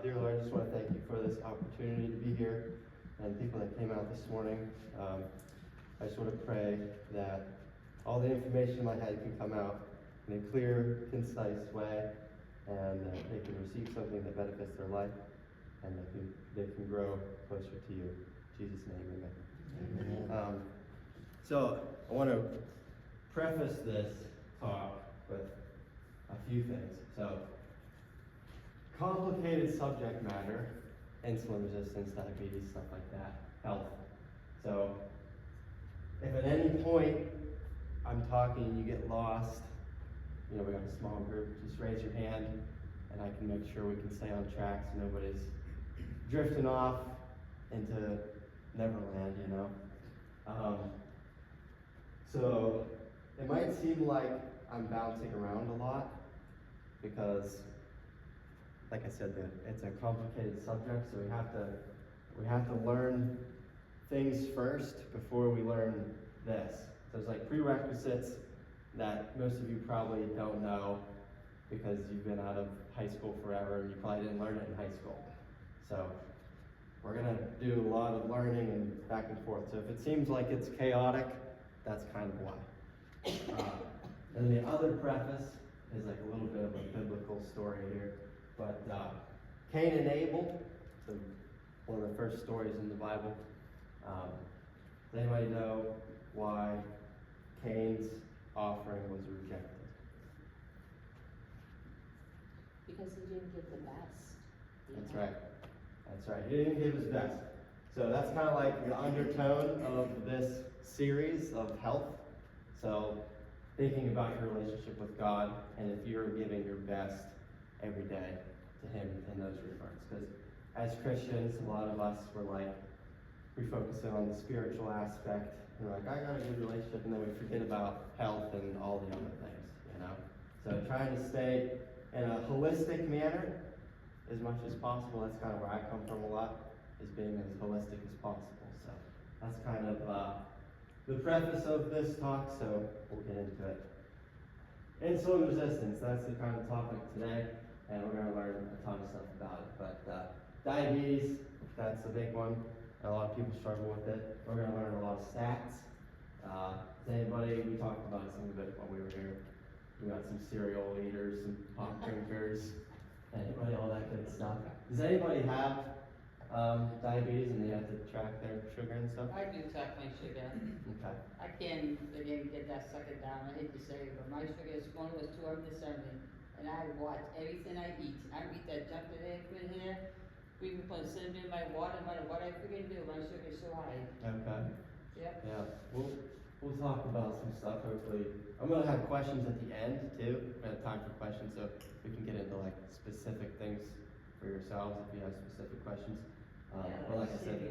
Dear Lord, I just want to thank you for this opportunity to be here and people that came out this morning. I just want to pray that all the information in my head can come out in a clear, concise way, and they can receive something that benefits their life, and they can grow closer to you. In Jesus' name, amen. So I want to preface this talk with a few things. So, complicated subject matter, insulin resistance, diabetes, stuff like that, health. So, if at any point I'm talking and you get lost, we got a small group, just raise your hand and I can make sure we can stay on track so nobody's drifting off into Neverland, So, it might seem like I'm bouncing around a lot because, like I said, it's a complicated subject, so we have to learn things first before we learn this. So there's like prerequisites that most of you probably don't know because you've been out of high school forever and you probably didn't learn it in high school. So we're gonna do a lot of learning and back and forth. So if it seems like it's chaotic, that's kind of why. And the other preface is like a little bit of a biblical story here. But Cain and Abel, one of the first stories in the Bible. Does anybody know why Cain's offering was rejected? Because he didn't give the best. That's right. That's right. He didn't give his best. So that's kind of like the undertone of this series of health. So thinking about your relationship with God and if you're giving your best every day to Him in those regards. Because as Christians, a lot of us we focus in on the spiritual aspect. We're like, I got a good relationship, and then we forget about health and all the other things, So trying to stay in a holistic manner as much as possible. That's kind of where I come from a lot, is being as holistic as possible. So that's kind of the preface of this talk, so we'll get into it. Insulin resistance, that's the kind of topic today, and we're going to learn a ton of stuff about it. But diabetes, that's a big one. A lot of people struggle with it. We're going to learn a lot of stats. We talked about some of it while we were here. We got some cereal eaters, some pop drinkers, all that good stuff. Does anybody have diabetes and they have to track their sugar and stuff? I do track my sugar. Okay. I can't again get that sucker down. I hate to say it, but my sugar this morning was 270, and I watch everything I eat. I eat that junk that they put in here. We even put cinnamon in my water. No matter what I freaking do, my sugar is so high. Okay. Yep. Yeah. We'll talk about some stuff. Hopefully, I'm gonna have questions at the end too. We're gonna have time for questions, so we can get into like specific things for yourselves if you have specific questions. But like I said,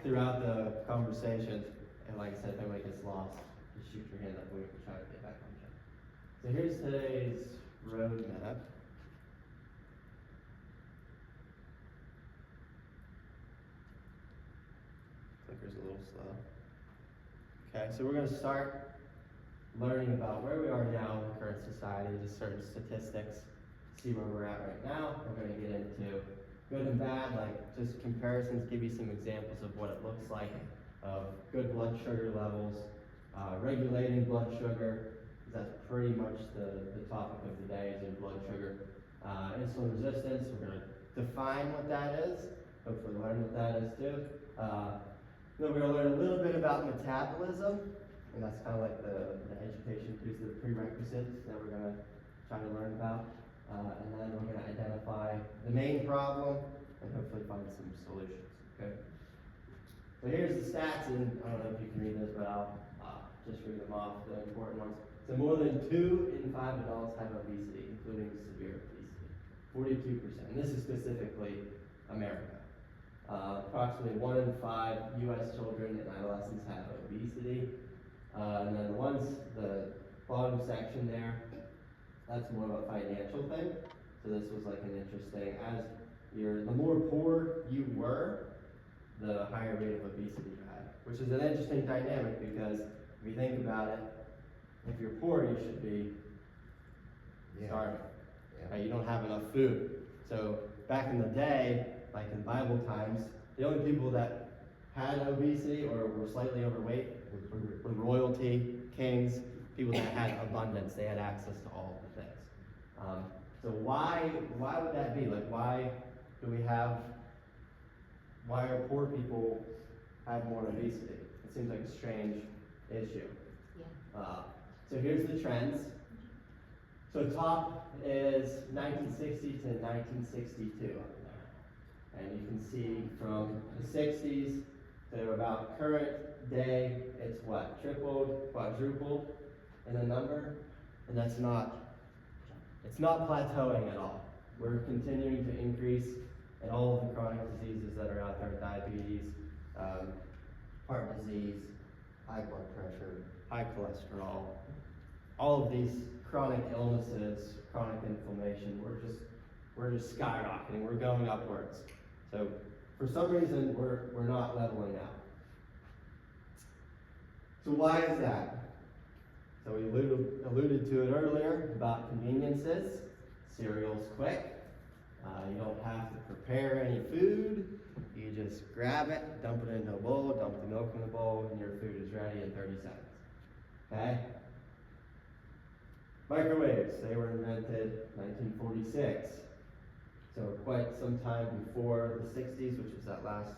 throughout the conversation, and like I said, if anybody gets lost, just shoot your hand up and we can try to get back on track. So here's today's roadmap. Clicker's a little slow. Okay, so we're going to start learning about where we are now in the current society, just certain statistics, see where we're at right now. We're going to get into good and bad, like just comparisons, give you some examples of what it looks like of good blood sugar levels, regulating blood sugar, because that's pretty much the topic of the day is your blood sugar. Insulin resistance, we're going to define what that is, hopefully learn what that is too. Then we're going to learn a little bit about metabolism, and that's kind of like the education piece, the prerequisites that we're going to try to learn about. And then we're going to identify the main problem and hopefully find some solutions, okay? So here's the stats, and I don't know if you can read this, but I'll just read them off, the important ones. So more than 2 in 5 adults have obesity, including severe obesity, 42%. And this is specifically America. Approximately 1 in 5 U.S. children and adolescents have obesity. And then the bottom section there, that's more of a financial thing. So this was like an interesting, the more poor you were, the higher rate of obesity you had, which is an interesting dynamic because if you think about it, if you're poor, you should be starving. Right? You don't have enough food. So back in the day, like in Bible times, the only people that had obesity or were slightly overweight were royalty, kings, people that had abundance. They had access to all of the things. So why would that be? Like, why are poor people have more obesity? It seems like a strange issue. Yeah. So here's the trends. So top is 1960 to 1962. And you can see from the 60s to about current day, it's what? Tripled, quadrupled in the number? And it's not plateauing at all. We're continuing to increase in all of the chronic diseases that are out there: diabetes, heart disease, high blood pressure, high cholesterol, all of these chronic illnesses, chronic inflammation. We're just skyrocketing. We're going upwards. So for some reason, we're not leveling out. So why is that? So we alluded to it earlier about conveniences. Cereal's quick. You don't have to prepare any food. You just grab it, dump it into a bowl, dump the milk in the bowl, and your food is ready in 30 seconds. Okay? Microwaves, they were invented 1946. So quite some time before the 60s, which was that last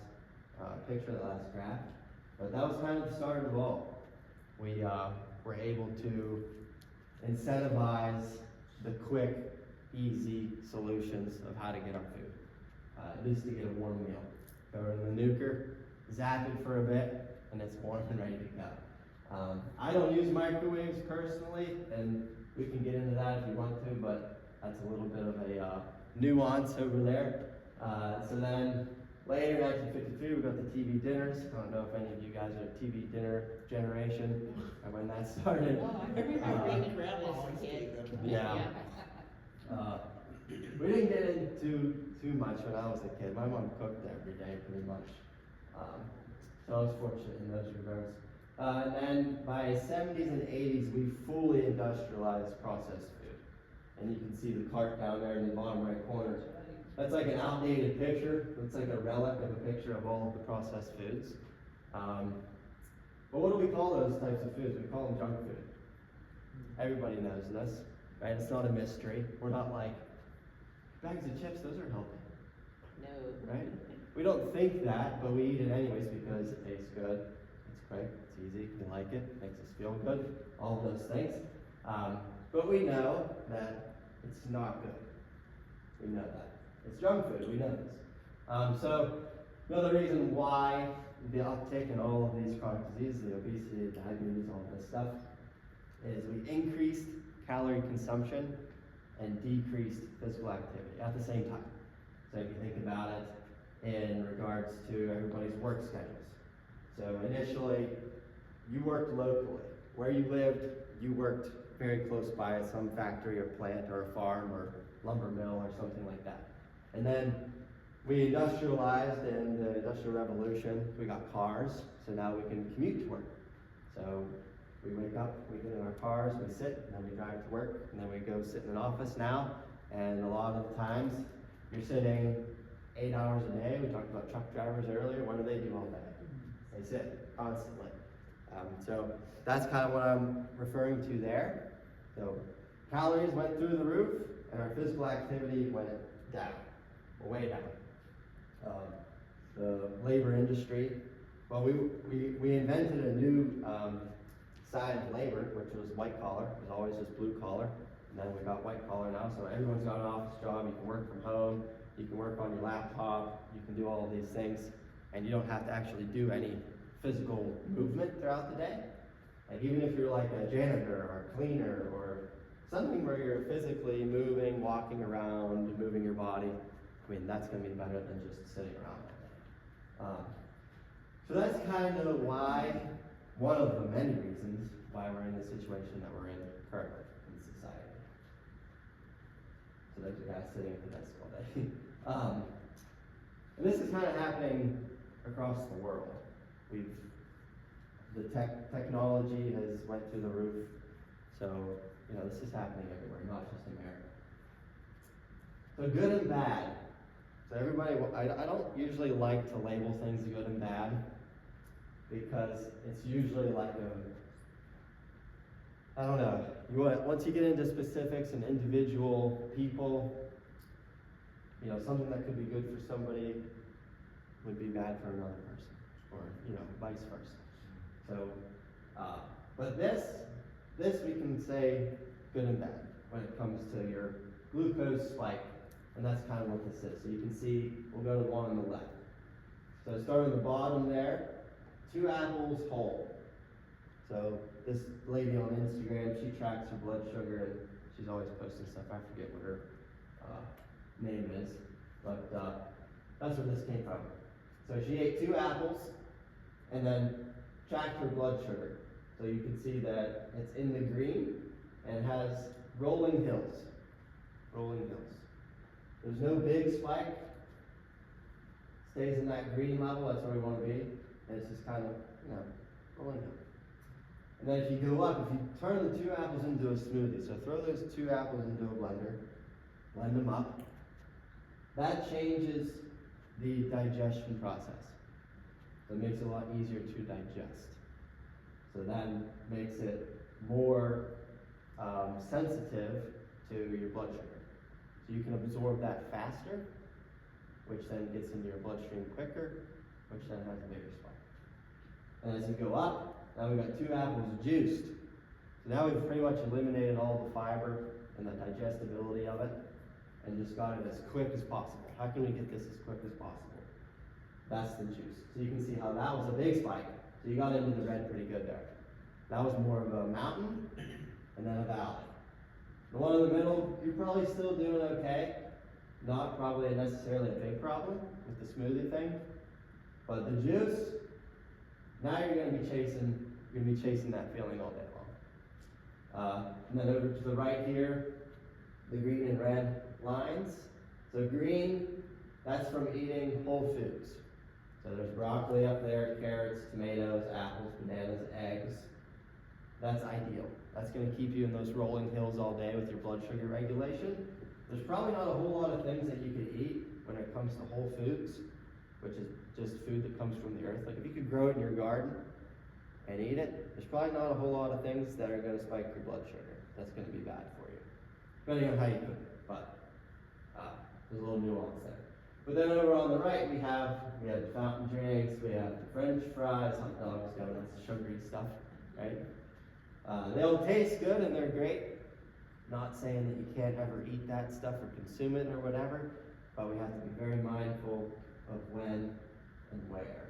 picture, that last graph. But that was kind of the start of all. We were able to incentivize the quick, easy solutions of how to get our food, at least to get a warm meal. Go to the nuker, zap it for a bit, and it's warm and ready to go. I don't use microwaves personally, and we can get into that if you want to, but that's a little bit of a nuance over there. So then later, 1953, we got the TV dinners. I don't know if any of you guys are a TV dinner generation, or when that started. Oh, I remember being around as a kid. Yeah. We didn't get into too much when I was a kid. My mom cooked every day pretty much. So I was fortunate in those regards. And then by 70s and 80s, we fully industrialized processed food. And you can see the cart down there in the bottom right corner. That's like an outdated picture. It's like a relic of a picture of all of the processed foods. But what do we call those types of foods? We call them junk food. Everybody knows this, right? It's not a mystery. We're not like, bags of chips, those are healthy. No. Right? We don't think that, but we eat it anyways because it tastes good. It's quick, it's easy, we like it, makes us feel good, all of those things. But we know that it's not good. We know that. It's junk food, we know this. So another reason why the uptick in all of these chronic diseases, the obesity, diabetes, all this stuff, is we increased calorie consumption and decreased physical activity at the same time. So if you think about it in regards to everybody's work schedules. So initially, you worked locally. Where you lived, you worked very close by some factory or plant or a farm or lumber mill or something like that. And then we industrialized in the Industrial Revolution. We got cars, so now we can commute to work. So we wake up, we get in our cars, we sit, and then we drive to work, and then we go sit in an office now. And a lot of the times, you're sitting 8 hours a day. We talked about truck drivers earlier. What do they do all day? They sit constantly. So that's kind of what I'm referring to there. So calories went through the roof, and our physical activity went down, way down. The labor industry, well, we invented a new side of labor, which was white collar. It was always just blue collar, and then we got white collar now. So everyone's got an office job. You can work from home. You can work on your laptop. You can do all of these things, and you don't have to actually do any physical movement throughout the day. Like even if you're like a janitor or a cleaner or something where you're physically moving, walking around, moving your body, I mean, that's going to be better than just sitting around all day. So that's kind of one of the many reasons why we're in the situation that we're in currently in society. So there's a guy sitting at the desk all day. And this is kind of happening across the world. The technology has went through the roof. So, this is happening everywhere, not just America. So good and bad. So everybody, I don't usually like to label things good and bad because it's usually like I don't know. Once you get into specifics and individual people, you know, something that could be good for somebody would be bad for another person, or you know, vice versa. So, but this we can say good and bad when it comes to your glucose spike, and that's kind of what this is. So you can see, we'll go to the one on the left. So starting at the bottom there, 2 apples whole. So this lady on Instagram, she tracks her blood sugar, and she's always posting stuff. I forget what her name is, but that's where this came from. So she ate 2 apples, and then tracked her blood sugar. So you can see that it's in the green, and has rolling hills. Rolling hills. There's no big spike. Stays in that green level, that's where we want to be. And it's just kind of, you know, rolling hill. And then if you go up, if you turn the 2 apples into a smoothie, so throw those 2 apples into a blender, blend them up, that changes the digestion process. So it makes it a lot easier to digest. So that makes it more sensitive to your blood sugar. So you can absorb that faster, which then gets into your bloodstream quicker, which then has a bigger spike. And as you go up, now we've got 2 apples juiced. So now we've pretty much eliminated all the fiber and the digestibility of it, and just got it as quick as possible. How can we get this as quick as possible? That's the juice. So you can see how that was a big spike. So you got into the red pretty good there. That was more of a mountain, and then a valley. The one in the middle, you're probably still doing okay. Not probably necessarily a big problem with the smoothie thing, but the juice, now you're going to be chasing that feeling all day long. And then over to the right here, the green and red lines. So green, that's from eating whole foods. So there's broccoli up there, carrots, tomatoes, apples, bananas, eggs. That's ideal. That's going to keep you in those rolling hills all day with your blood sugar regulation. There's probably not a whole lot of things that you could eat when it comes to whole foods, which is just food that comes from the earth. Like if you could grow it in your garden and eat it, there's probably not a whole lot of things that are going to spike your blood sugar. That's going to be bad for you, depending on how you cook it. But there's a little nuance there. But then over on the right, we have fountain drinks, we have French fries, hot dogs, donuts, sugary stuff, right? They all taste good and they're great. Not saying that you can't ever eat that stuff or consume it or whatever, but we have to be very mindful of when and where.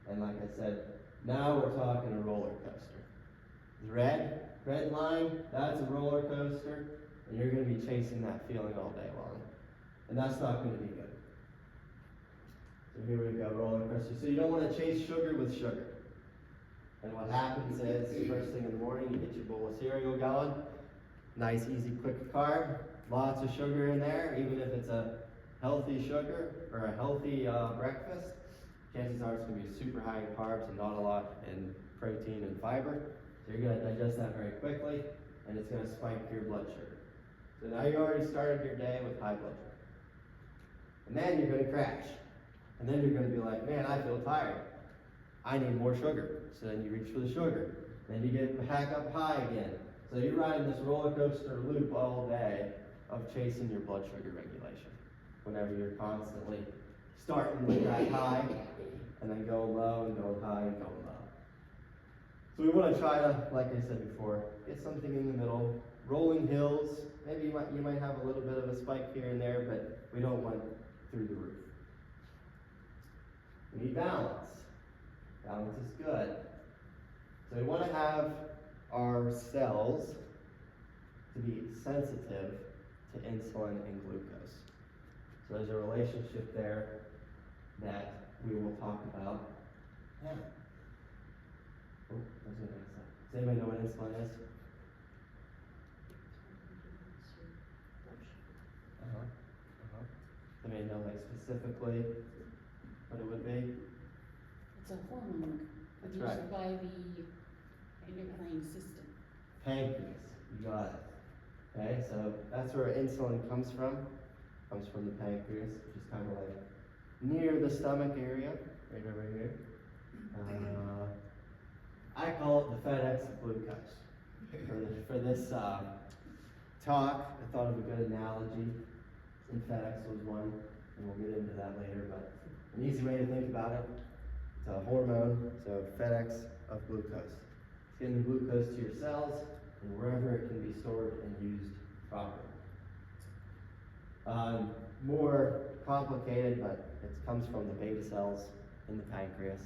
And like I said, now we're talking a roller coaster. The red line, that's a roller coaster, and you're going to be chasing that feeling all day long. And that's not going to be good. So here we go, roller coaster. So you don't want to chase sugar with sugar. And what happens is, first thing in the morning, you get your bowl of cereal going. Nice, easy, quick carb. Lots of sugar in there, even if it's a healthy sugar or a healthy breakfast. Chances are it's going to be super high in carbs and not a lot in protein and fiber. So you're going to digest that very quickly, and it's going to spike your blood sugar. So now you already started your day with high blood sugar. And then you're going to crash. And then you're going to be like, man, I feel tired. I need more sugar. So then you reach for the sugar. Then you get back up high again. So you're riding this roller coaster loop all day of chasing your blood sugar regulation. Whenever you're constantly starting with that high, and then going low and going high and going low. So we want to try to, like I said before, get something in the middle. Rolling hills, maybe you might have a little bit of a spike here and there, but we don't want through the roof. We need balance. Balance is good. So we want to have our cells to be sensitive to insulin and glucose. So there's a relationship there that we will talk about. Yeah. Oh, there's an insulin. Does anybody know what insulin is? Somebody know like specifically what it would be? It's a hormone That's produced right. by the endocrine system. Pancreas. You got it. Okay, so that's where insulin comes from. comes from the pancreas, which is kind of like near the stomach area, right over here. I call it the FedEx of glucose. For this talk, I thought of a good analogy, and FedEx was one, and we'll get into that later, but an easy way to think about it, it's a hormone, so FedEx of glucose. It's getting the glucose to your cells, and wherever it can be stored and used properly. More complicated, but it comes from the beta cells in the pancreas.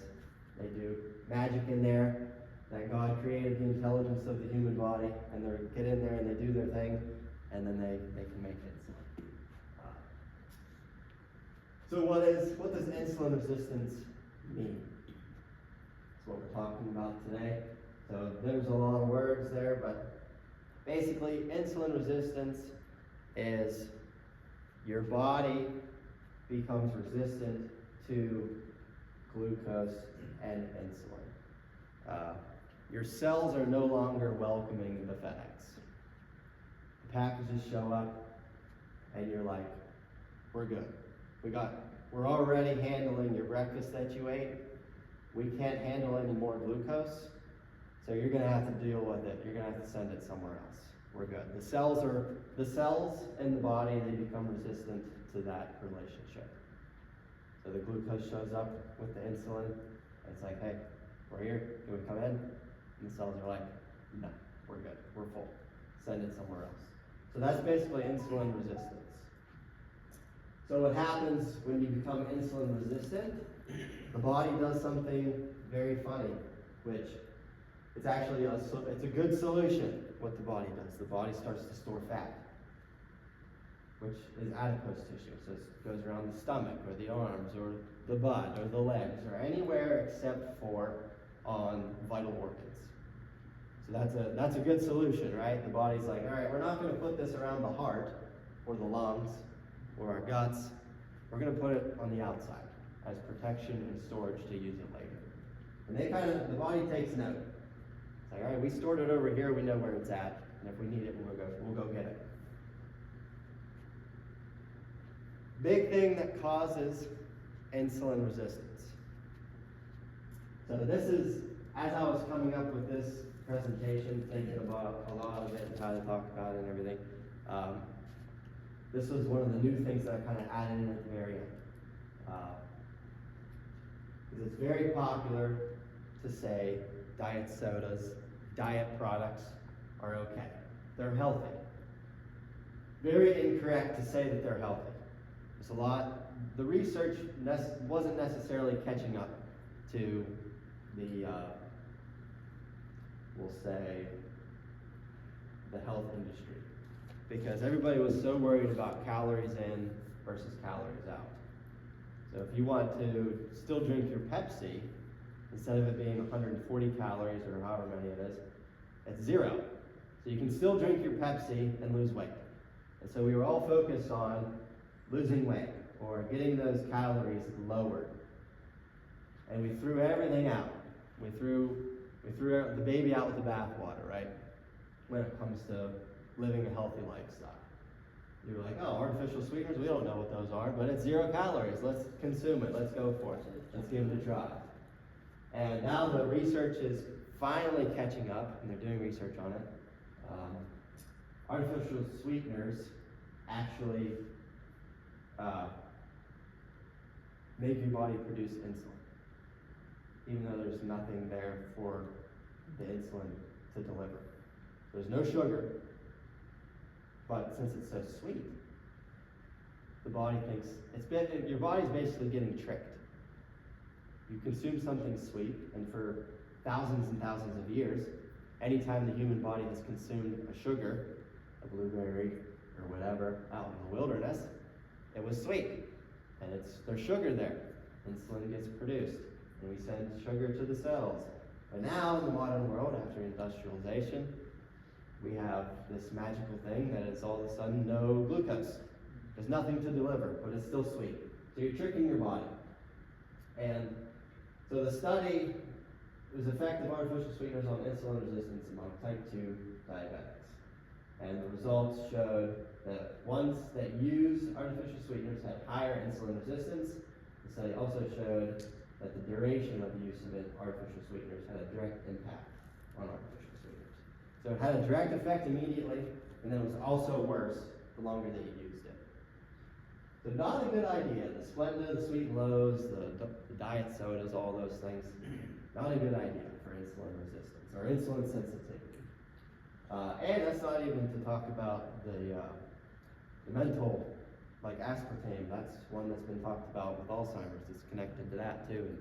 They do magic in there, that God created the intelligence of the human body, and they get in there and they do their thing, and then they can make insulin. So what does insulin resistance mean? That's what we're talking about today. So there's a lot of words there, but basically insulin resistance is your body becomes resistant to glucose and insulin. Your cells are no longer welcoming the FedEx. The packages show up, and you're like, we're good. We're already handling your breakfast that you ate. We can't handle any more glucose, so you're gonna have to deal with it. You're gonna have to send it somewhere else. We're good. The cells in the body, they become resistant to that relationship. So the glucose shows up with the insulin, and it's like, hey, we're here, can we come in? And the cells are like, no, we're good, we're full. Send it somewhere else. So that's basically insulin resistance. So what happens when you become insulin resistant? The body does something very funny, which it's actually it's a good solution. What the body does, the body starts to store fat, which is adipose tissue. So it goes around the stomach, or the arms, or the butt, or the legs, or anywhere except for on vital organs. So that's a good solution, right? The body's like, all right, we're not going to put this around the heart, or the lungs, or our guts. We're going to put it on the outside as protection and storage to use it later. And the body takes note. It's like, all right, we stored it over here, we know where it's at, and if we need it, we'll go get it. Big thing that causes insulin resistance. So this is, as I was coming up with this presentation, thinking about a lot of it and how to talk about it and everything, this was one of the new things that I kind of added in at the very end. Because it's very popular to say diet sodas, diet products are okay. They're healthy. Very incorrect to say that they're healthy. The research wasn't necessarily catching up to the, we'll say, the health industry. Because everybody was so worried about calories in versus calories out. So if you want to still drink your Pepsi, instead of it being 140 calories or however many it is, it's 0. So you can still drink your Pepsi and lose weight. And so we were all focused on losing weight or getting those calories lowered. And we threw everything out. We threw the baby out with the bathwater, right? When it comes to living a healthy lifestyle. You're like, oh, artificial sweeteners, we don't know what those are, but it's 0 calories. Let's consume it. Let's go for it. Let's give it a try. And now the research is finally catching up, and they're doing research on it. Artificial sweeteners actually make your body produce insulin, even though there's nothing there for the insulin to deliver. There's no sugar, but since it's so sweet, the body thinks your body's basically getting tricked. You consume something sweet, and for thousands and thousands of years, anytime the human body has consumed a sugar, a blueberry or whatever out in the wilderness, it was sweet, and there's sugar there. Insulin gets produced, and we send sugar to the cells. But now in the modern world, after industrialization, we have this magical thing that is all of a sudden no glucose. There's nothing to deliver, but it's still sweet. So you're tricking your body. And so the study was effect of artificial sweeteners on insulin resistance among type 2 diabetics. And the results showed that ones that used artificial sweeteners had higher insulin resistance. The study also showed that the duration of the use of artificial sweeteners had a direct impact on artificial sweeteners. So it had a direct effect immediately, and then it was also worse the longer that you used it. So not a good idea. The Splenda, the Sweet and Lows, the diet sodas, all those things, not a good idea for insulin resistance or insulin sensitivity. And that's not even to talk about the menthol, like aspartame. That's one that's been talked about with Alzheimer's. It's connected to that too.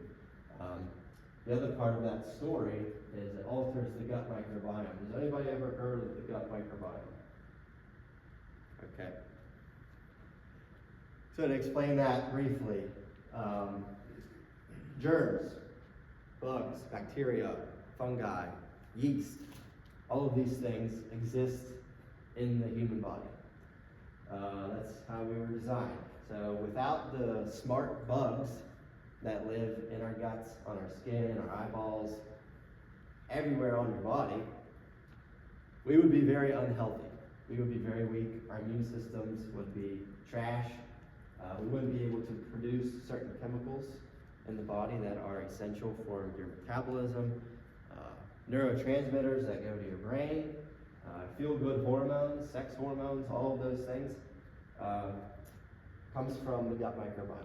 The other part of that story is it alters the gut microbiome. Has anybody ever heard of the gut microbiome? Okay. So to explain that briefly, germs, bugs, bacteria, fungi, yeast, all of these things exist in the human body. That's how we were designed. So without the smart bugs that live in our guts, on our skin, our eyeballs, everywhere on your body, we would be very unhealthy. We would be very weak. Our immune systems would be trash. We wouldn't be able to produce certain chemicals in the body that are essential for your metabolism, neurotransmitters that go to your brain, feel-good hormones, sex hormones, all of those things comes from the gut microbiome,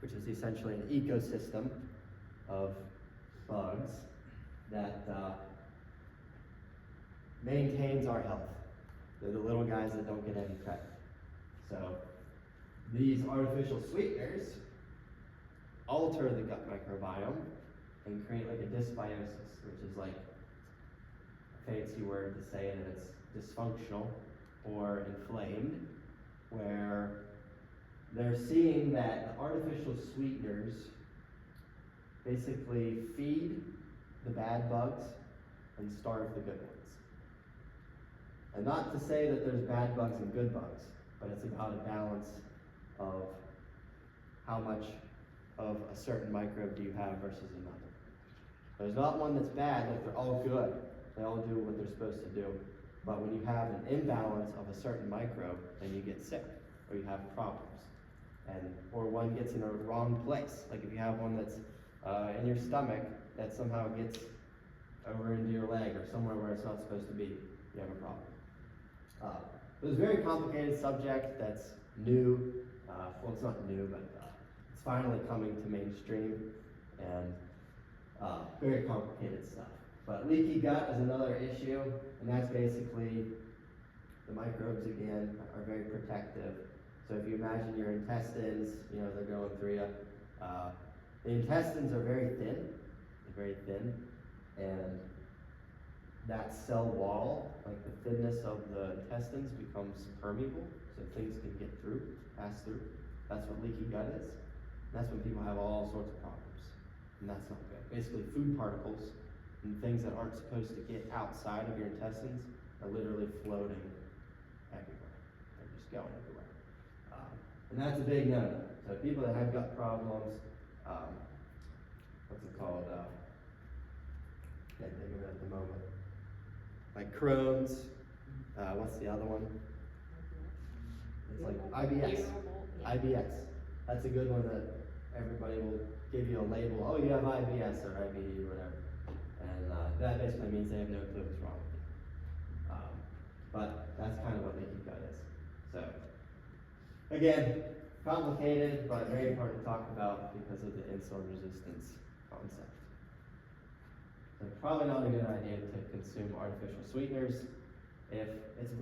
which is essentially an ecosystem of bugs that maintains our health. They're the little guys that don't get any credit. So these artificial sweeteners alter the gut microbiome and create like a dysbiosis, which is like a fancy word to say that it's dysfunctional or inflamed, where they're seeing that the artificial sweeteners basically feed the bad bugs and starve the good ones. And not to say that there's bad bugs and good bugs, but it's about a balance of how much of a certain microbe do you have versus another. There's not one that's bad, like they're all good. They all do what they're supposed to do. But when you have an imbalance of a certain microbe, then you get sick, or you have problems. Or one gets in a wrong place. Like if you have one that's in your stomach that somehow gets over into your leg or somewhere where it's not supposed to be, you have a problem. It was a very complicated subject that's new. Well, it's not new, but it's finally coming to mainstream, and very complicated stuff. But leaky gut is another issue, and that's basically the microbes again are very protective. So if you imagine your intestines, they're going through you. The intestines are very thin, and that cell wall, like the thinness of the intestines, becomes permeable, so things can pass through. That's what leaky gut is. And that's when people have all sorts of problems, and that's not good. Basically, food particles and things that aren't supposed to get outside of your intestines are literally floating everywhere. They're just going everywhere. And that's a big no-no. So people that have gut problems, what's it called? Can't think of it at the moment. Like Crohn's, what's the other one? It's like IBS. IBS. That's a good one that everybody will give you a label. Oh, you have IBS or IBD or whatever. And that basically means they have no clue what's wrong with you. But that's kind of what leaky gut is. So, again, complicated, but very important to talk about because of the insulin resistance concept. So probably not a good idea to consume artificial sweeteners. If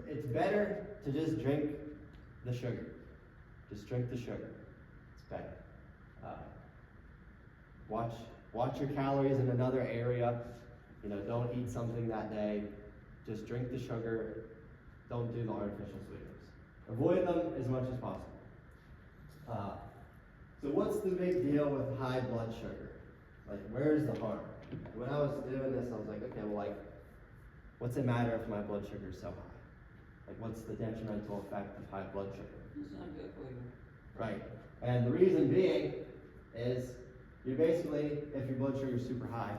it's better to just drink the sugar. Just drink the sugar. It's better. Watch your calories in another area. Don't eat something that day. Just drink the sugar. Don't do the artificial sweeteners. Avoid them as much as possible. So what's the big deal with high blood sugar? Like, where's the harm? When I was doing this, I was like, okay, well, what's it matter if my blood sugar is so high? Like, what's the detrimental effect of high blood sugar? It's not good for you. Right. And the reason being is you're basically, if your blood sugar is super high,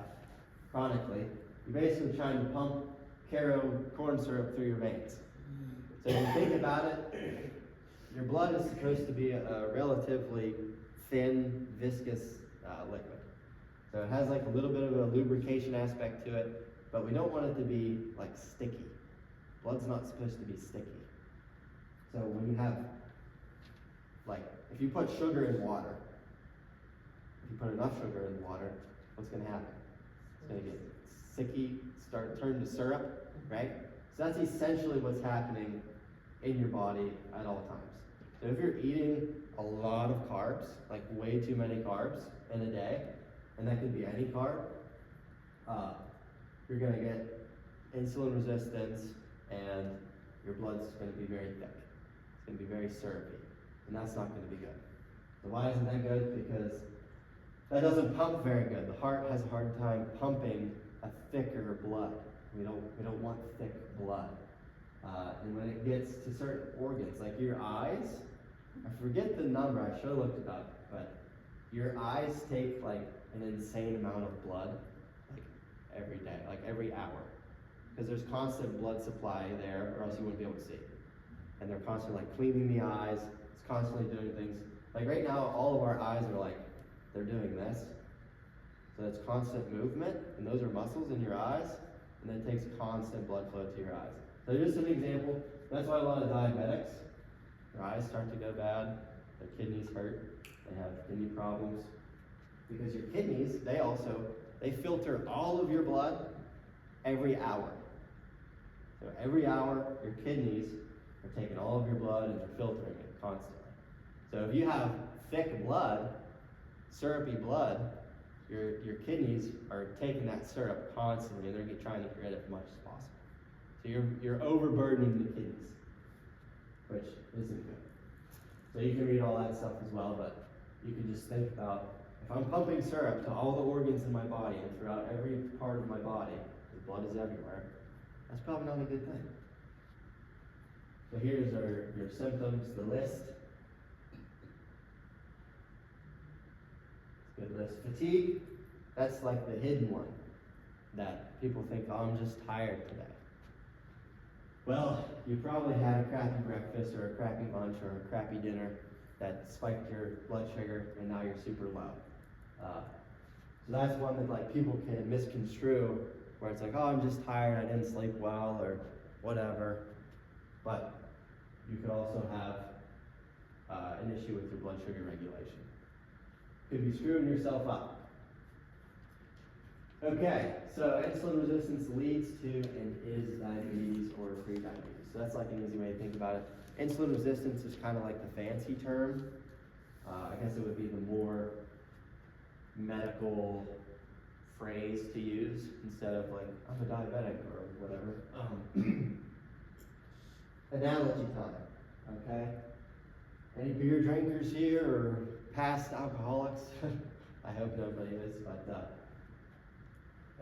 chronically, you're basically trying to pump corn syrup through your veins. So if you think about it, your blood is supposed to be a relatively thin, viscous liquid. So it has like a little bit of a lubrication aspect to it, but we don't want it to be like sticky. Blood's not supposed to be sticky. So when you have, like, if you put sugar in water, if you put enough sugar in water, what's going to happen? It's going to get sticky, turn to syrup, right? So that's essentially what's happening in your body at all times. So if you're eating a lot of carbs, like way too many carbs in a day, and that could be any carb, you're going to get insulin resistance, and your blood's going to be very thick. It's going to be very syrupy, and that's not going to be good. So why isn't that good? Because that doesn't pump very good. The heart has a hard time pumping a thicker blood. We don't want thick blood. And when it gets to certain organs, like your eyes, I forget the number, I should have looked it up, but your eyes take like an insane amount of blood, like every day, like every hour. Because there's constant blood supply there, or else you wouldn't be able to see. And they're constantly like cleaning the eyes, it's constantly doing things. Like right now, all of our eyes are like, they're doing this. So it's constant movement, and those are muscles in your eyes, and it takes constant blood flow to your eyes. So just an example, that's why a lot of diabetics, their eyes start to go bad, their kidneys hurt, they have kidney problems. Because your kidneys, they filter all of your blood every hour. So every hour, your kidneys are taking all of your blood and they're filtering it constantly. So if you have thick blood, syrupy blood, your kidneys are taking that syrup constantly, and they're trying to get rid of as much as possible. So you're overburdening the kidneys, which isn't good. So you can read all that stuff as well, but you can just think about, if I'm pumping syrup to all the organs in my body and throughout every part of my body, the blood is everywhere, that's probably not a good thing. So here's your symptoms, the list. Good list. Fatigue, that's like the hidden one that people think, oh, I'm just tired today. Well, you probably had a crappy breakfast or a crappy lunch or a crappy dinner that spiked your blood sugar, and now you're super low. So that's one that like people can misconstrue, where it's like, oh, I'm just tired, I didn't sleep well, or whatever. But you could also have an issue with your blood sugar regulation. Could be screwing yourself up. Okay, so insulin resistance leads to and is diabetes or pre-diabetes. So that's like an easy way to think about it. Insulin resistance is kind of like the fancy term. I guess it would be the more medical phrase to use instead of like, I'm a diabetic or whatever. Analogy time, okay? Any beer drinkers here or past alcoholics? I hope nobody is, but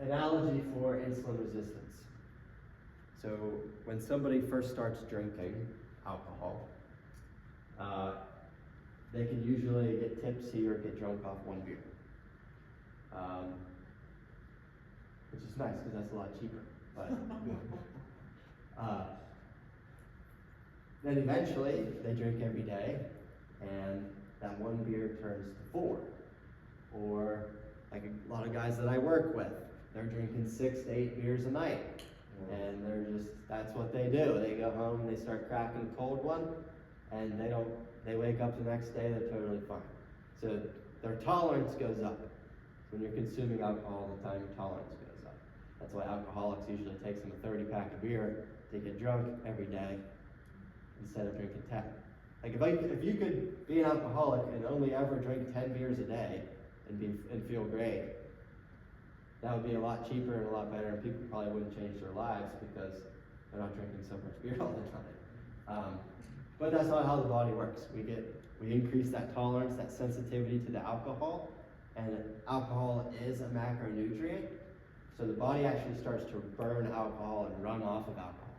analogy for insulin resistance. So when somebody first starts drinking alcohol, they can usually get tipsy or get drunk off one beer. Which is nice because that's a lot cheaper. But then eventually they drink every day, and that one beer turns to 4. Or like a lot of guys that I work with, they're drinking 6 to 8 beers a night, and that's what they do. They go home, they start cracking a cold one, and they wake up the next day, they're totally fine. So their tolerance goes up. When you're consuming alcohol all the time, your tolerance goes up. That's why alcoholics usually takes them a 30-pack of beer to get drunk every day instead of drinking 10. Like if you could be an alcoholic and only ever drink 10 beers a day and feel great, that would be a lot cheaper and a lot better, and people probably wouldn't change their lives because they're not drinking so much beer all the time. But that's not how the body works. We increase that tolerance, that sensitivity to the alcohol, and alcohol is a macronutrient, so the body actually starts to burn alcohol and run off of alcohol.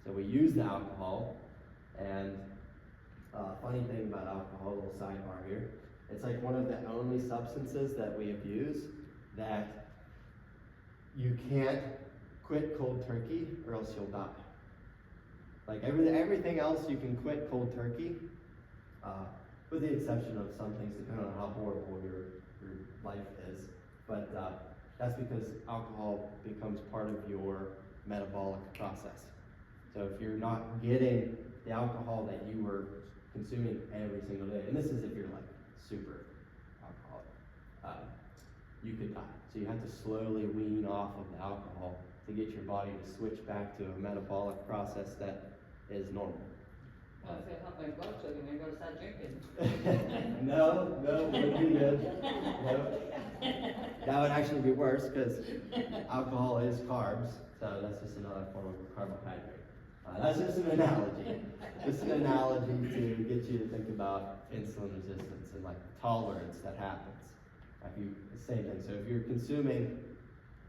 So we use the alcohol, and funny thing about alcohol, a little sidebar here, it's like one of the only substances that we abuse that you can't quit cold turkey or else you'll die. Like everything else you can quit cold turkey, with the exception of some things depending on how horrible your life is. But that's because alcohol becomes part of your metabolic process. So if you're not getting the alcohol that you were consuming every single day, and this is if you're like super alcoholic, you could die. So you have to slowly wean off of the alcohol to get your body to switch back to a metabolic process that is normal. Well, if it helped my blood sugar, maybe I'll start drinking. No, wouldn't be good. No. That would actually be worse because alcohol is carbs, so that's just another form of carbohydrate. That's just an analogy. Just an analogy to get you to think about insulin resistance and like tolerance that happens. Same thing. So if you're consuming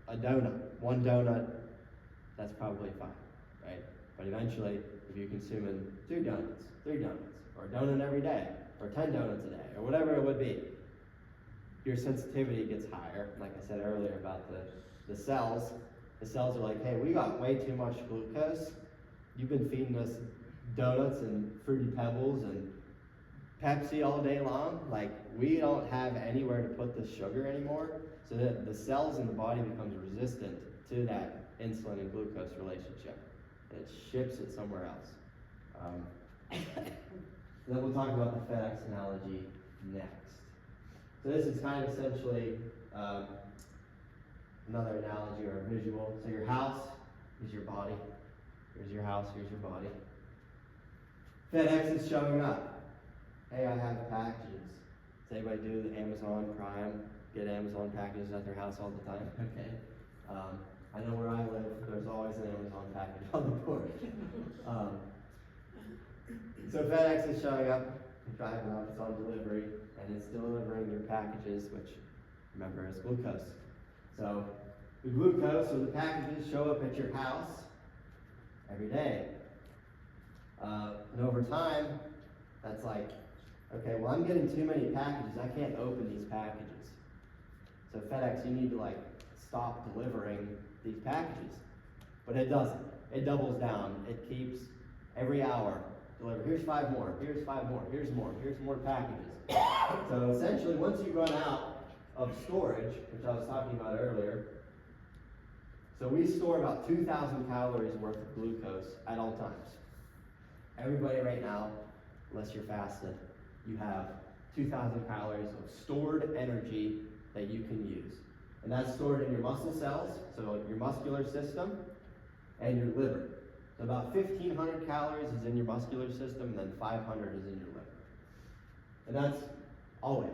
a donut, one donut, that's probably fine, right? But eventually, if you're consuming 2 donuts, 3 donuts, or a donut every day, or 10 donuts a day, or whatever it would be, your sensitivity gets higher. Like I said earlier about the cells are like, hey, we got way too much glucose. You've been feeding us donuts and Fruity Pebbles and Pepsi all day long. Like, we don't have anywhere to put this sugar anymore. So that the cells in the body becomes resistant to that insulin and glucose relationship. It ships it somewhere else. Then we'll talk about the FedEx analogy next. So this is kind of essentially another analogy or a visual. So your house is your body. Here's your house, here's your body. FedEx is showing up. Hey, I have packages. Does anybody do the Amazon Prime? Get Amazon packages at their house all the time? Okay. I know where I live, there's always an Amazon package on the porch. So FedEx is showing up, you're driving up, it's on delivery, and it's delivering your packages, which, remember, is glucose. So the glucose or the packages show up at your house every day. And over time, that's like, okay, well, I'm getting too many packages, I can't open these packages. So FedEx, you need to like stop delivering these packages. But it doesn't. It doubles down. It keeps every hour deliver. Here's 5 more, here's 5 more, here's more packages. So essentially, once you run out of storage, which I was talking about earlier, so we store about 2,000 calories worth of glucose at all times. Everybody right now, unless you're fasted, you have 2,000 calories of stored energy that you can use. And that's stored in your muscle cells, so your muscular system, and your liver. So about 1,500 calories is in your muscular system, and then 500 is in your liver. And that's always.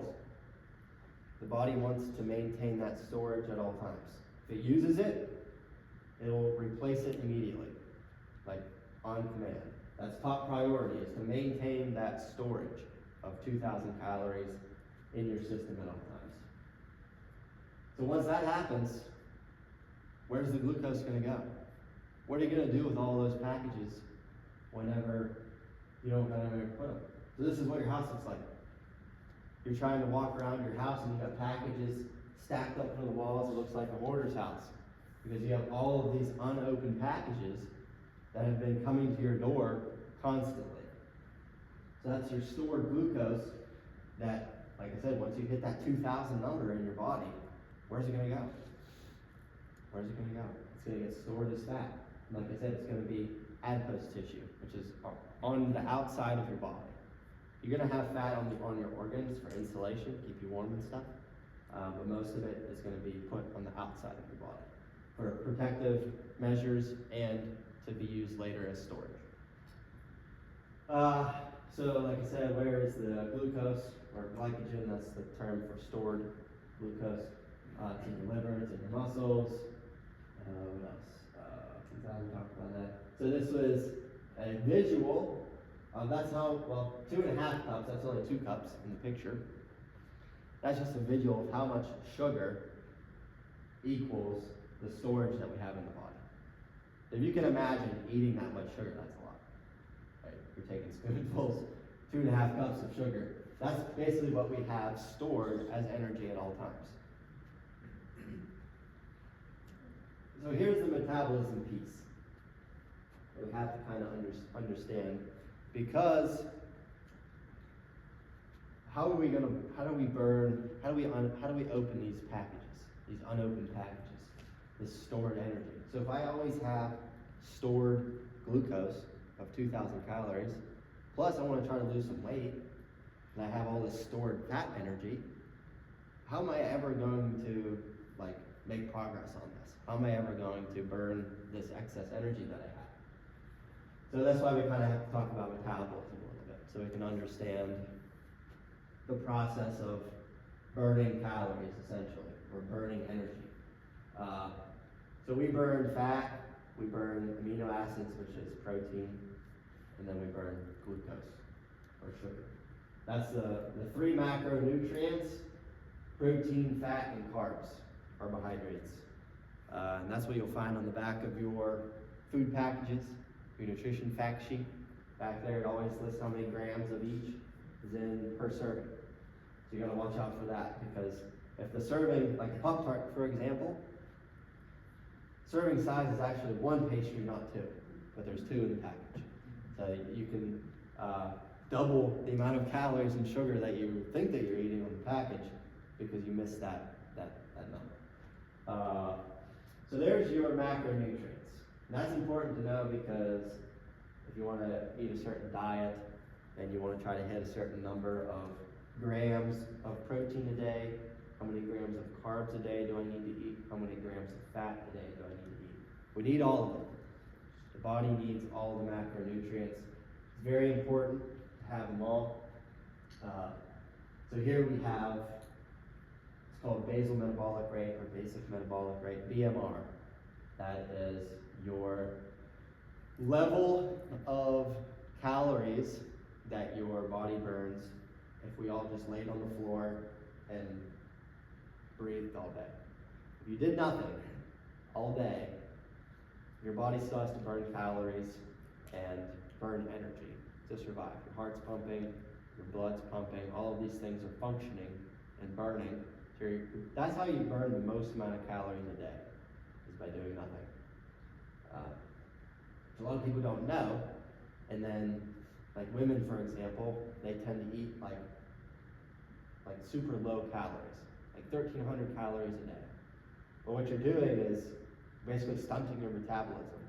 The body wants to maintain that storage at all times. If it uses it, it'll replace it immediately, like on command. That's top priority, is to maintain that storage of 2,000 calories in your system at all times. So once that happens, where's the glucose going to go? What are you going to do with all those packages whenever you don't have anywhere to put them? So this is what your house looks like. You're trying to walk around your house and you've got packages stacked up into the walls. It looks like a hoarder's house because you have all of these unopened packages that have been coming to your door constantly. So that's your stored glucose that, like I said, once you hit that 2,000 number in your body, where's it going to go? Where's it going to go? It's going to get stored as fat. Like I said, it's going to be adipose tissue, which is on the outside of your body. You're going to have fat on your organs for insulation, keep you warm and stuff, but most of it is going to be put on the outside of your body for protective measures and to be used later as storage. So like I said, where is the glucose or glycogen? That's the term for stored glucose. It's in your liver, it's in your muscles. What else? We talked about that. So this was a visual. That's how, well, 2.5 cups, that's only 2 cups in the picture. That's just a visual of how much sugar equals the storage that we have in the body. If you can imagine eating that much sugar, that's a lot. Right? You're taking spoonfuls, 2.5 cups of sugar. That's basically what we have stored as energy at all times. So here's the metabolism piece. we have to kind of understand, because how do we open these packages, these unopened packages, this stored energy? So if I always have stored glucose of 2,000 calories, plus I want to try to lose some weight, and I have all this stored fat energy, how am I ever going to make progress on this? How am I ever going to burn this excess energy that I have? So that's why we kind of have to talk about metabolism a little bit, so we can understand the process of burning calories, essentially, or burning energy. So we burn fat, we burn amino acids, which is protein, and then we burn glucose, or sugar. That's the three macronutrients: protein, fat, and carbs, carbohydrates. And that's what you'll find on the back of your food packages, your nutrition fact sheet. Back there, it always lists how many grams of each is in per serving. So you gotta watch out for that, because if the serving, like a Pop-Tart, for example, serving size is actually one pastry, not two, but there's two in the package. So you can double the amount of calories and sugar that you think that you're eating on the package because you missed that number. So there's your macronutrients. And that's important to know, because if you want to eat a certain diet and you want to try to hit a certain number of grams of protein a day, how many grams of carbs a day do I need to eat, how many grams of fat a day do I need to eat? We need all of them. The body needs all the macronutrients. It's very important to have them all. So here we have, it's called basal metabolic rate, or basic metabolic rate, BMR. That is your level of calories that your body burns if we all just laid on the floor and breathed all day. If you did nothing all day, your body still has to burn calories and burn energy to survive. Your heart's pumping, your blood's pumping, all of these things are functioning and burning. So that's how you burn the most amount of calories a day, is by doing nothing. So a lot of people don't know, and then, like women, for example, they tend to eat like super low calories, like 1,300 calories a day. But what you're doing is basically stunting your metabolism,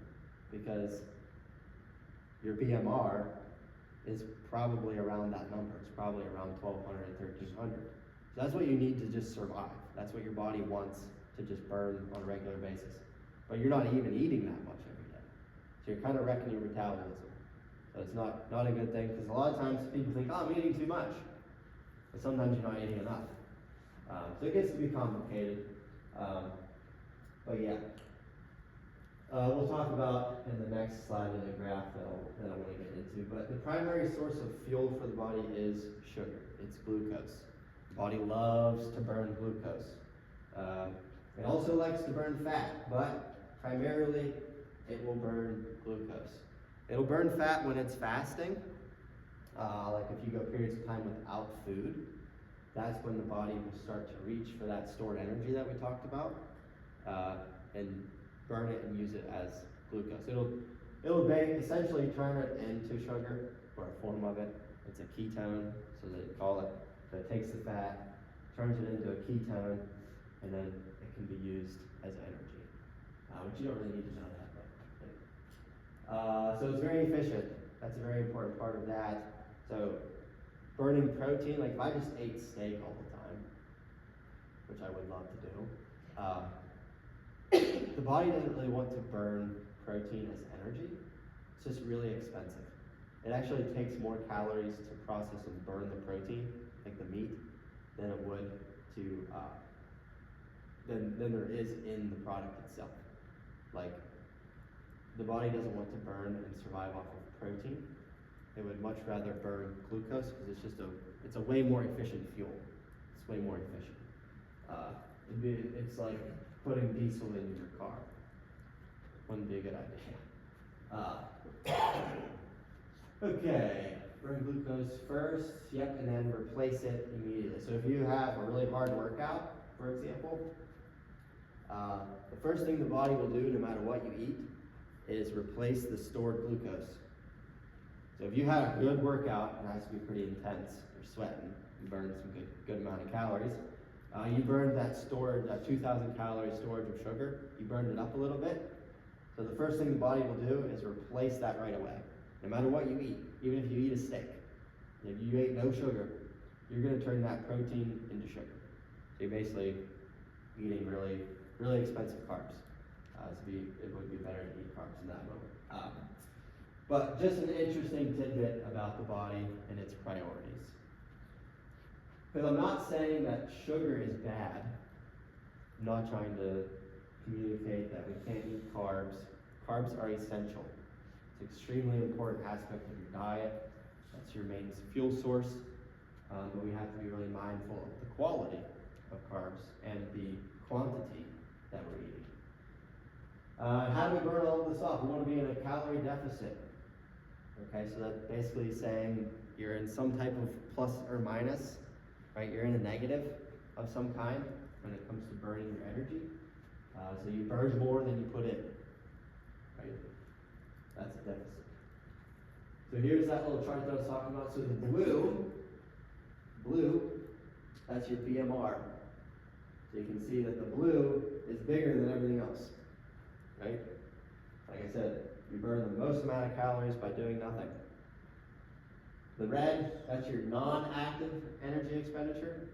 because your BMR is probably around that number. It's probably around 1,200 and 1,300. So that's what you need to just survive. That's what your body wants to just burn on a regular basis. But you're not even eating that much every day. So you're kind of wrecking your metabolism. So it's not a good thing, because a lot of times people think, oh, I'm eating too much. But sometimes you're not eating enough. So it gets to be complicated. But yeah. We'll talk about in the next slide in the graph that I want to get into. But the primary source of fuel for the body is sugar. It's glucose. The body loves to burn glucose. It also likes to burn fat, but primarily it will burn glucose. It'll burn fat when it's fasting. Like if you go periods of time without food, that's when the body will start to reach for that stored energy that we talked about, and burn it and use it as glucose. It'll essentially turn it into sugar, or a form of it. It's a ketone, so they call it. So it takes the fat, turns it into a ketone, and then it can be used as energy. Which you don't really need to know that, but so it's very efficient. That's a very important part of that. So burning protein, like if I just ate steak all the time, which I would love to do, the body doesn't really want to burn protein as energy. It's just really expensive. It actually takes more calories to process and burn the protein, like the meat, than it would to than there is in the product itself. Like, the body doesn't want to burn and survive off of protein. It would much rather burn glucose, because it's a way more efficient fuel. It's way more efficient. It's like putting diesel in your car. Wouldn't be a good idea. Okay, burn glucose first, yep, and then replace it immediately. So if you have a really hard workout, for example, the first thing the body will do, no matter what you eat, is replace the stored glucose. So if you had a good workout, it has to be pretty intense, you're sweating, you burn some good amount of calories. You burned that 2,000 calorie storage of sugar, you burned it up a little bit. So the first thing the body will do is replace that right away, no matter what you eat, even if you eat a steak. If you ate no sugar, you're gonna turn that protein into sugar. So you're basically eating really, really expensive carbs. It would be better to eat carbs in that moment. But just an interesting tidbit about the body and its priorities. Because I'm not saying that sugar is bad. I'm not trying to communicate that we can't eat carbs. Carbs are essential. It's an extremely important aspect of your diet. That's your main fuel source. But we have to be really mindful of the quality of carbs and the quantity that we're eating. How do we burn all of this off? We want to be in a calorie deficit. Okay, so that's basically saying you're in some type of plus or minus, right? You're in a negative of some kind when it comes to burning your energy. So you burn more than you put in, right? That's a deficit. So here's that little chart that I was talking about. So the blue, that's your BMR. So you can see that the blue is bigger than everything else, right? Like I said, you burn the most amount of calories by doing nothing. The red, that's your non-active energy expenditure.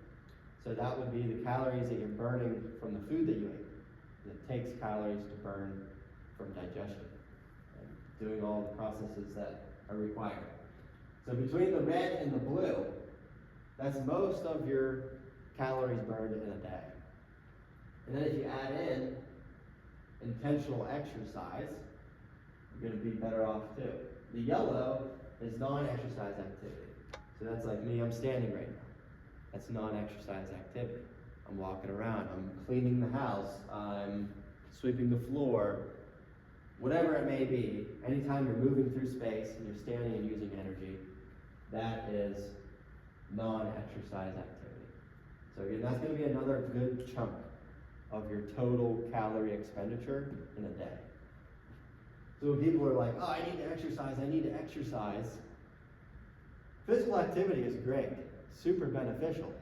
So that would be the calories that you're burning from the food that you ate. It takes calories to burn from digestion and doing all the processes that are required. So between the red and the blue, that's most of your calories burned in a day. And then if you add in intentional exercise, you're going to be better off too. The yellow is non-exercise activity. So that's like me, I'm standing right now. That's non-exercise activity. I'm walking around, I'm cleaning the house, I'm sweeping the floor, whatever it may be. Anytime you're moving through space and you're standing and using energy, that is non-exercise activity. So again, that's going to be another good chunk of your total calorie expenditure in a day. So when people are like, oh, I need to exercise, physical activity is great, super beneficial.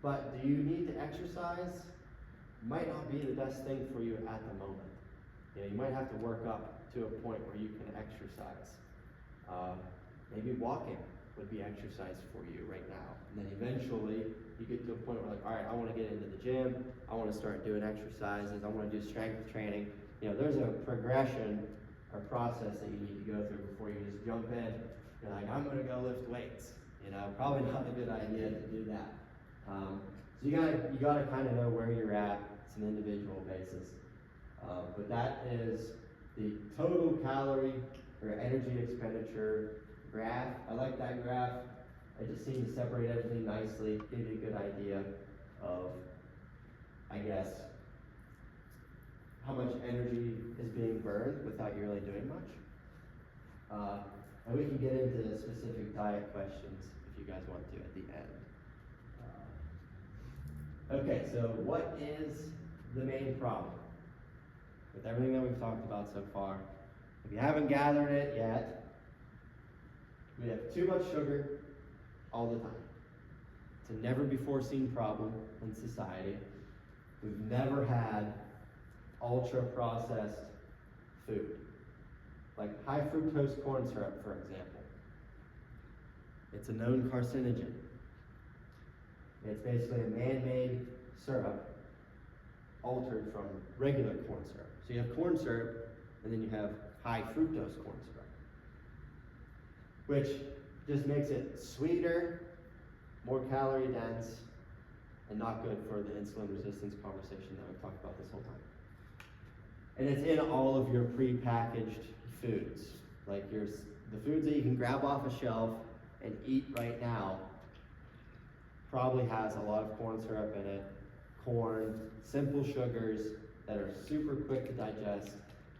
But do you need to exercise? Might not be the best thing for you at the moment. You might have to work up to a point where you can exercise. Maybe walking would be exercise for you right now. And then eventually you get to a point where like, all right, I want to get into the gym. I want to start doing exercises. I want to do strength training. There's a progression or process that you need to go through before you just jump in. You're like, I'm going to go lift weights. Probably not a good idea to do that. So you gotta kind of know where you're at. It's an individual basis. But that is the total calorie or energy expenditure graph. I like that graph. It just seems to separate everything nicely, give you a good idea of, I guess, how much energy is being burned without you really doing much. And we can get into specific diet questions if you guys want to at the end. Okay, so what is the main problem with everything that we've talked about so far? If you haven't gathered it yet, we have too much sugar all the time. It's a never before seen problem in society. We've never had ultra processed food. Like high fructose corn syrup, for example. It's a known carcinogen. It's basically a man-made syrup altered from regular corn syrup. So you have corn syrup, and then you have high fructose corn syrup, which just makes it sweeter, more calorie dense, and not good for the insulin resistance conversation that we've talked about this whole time. And it's in all of your pre-packaged foods, like the foods that you can grab off a shelf and eat right now. Probably has a lot of corn syrup in it, corn, simple sugars that are super quick to digest,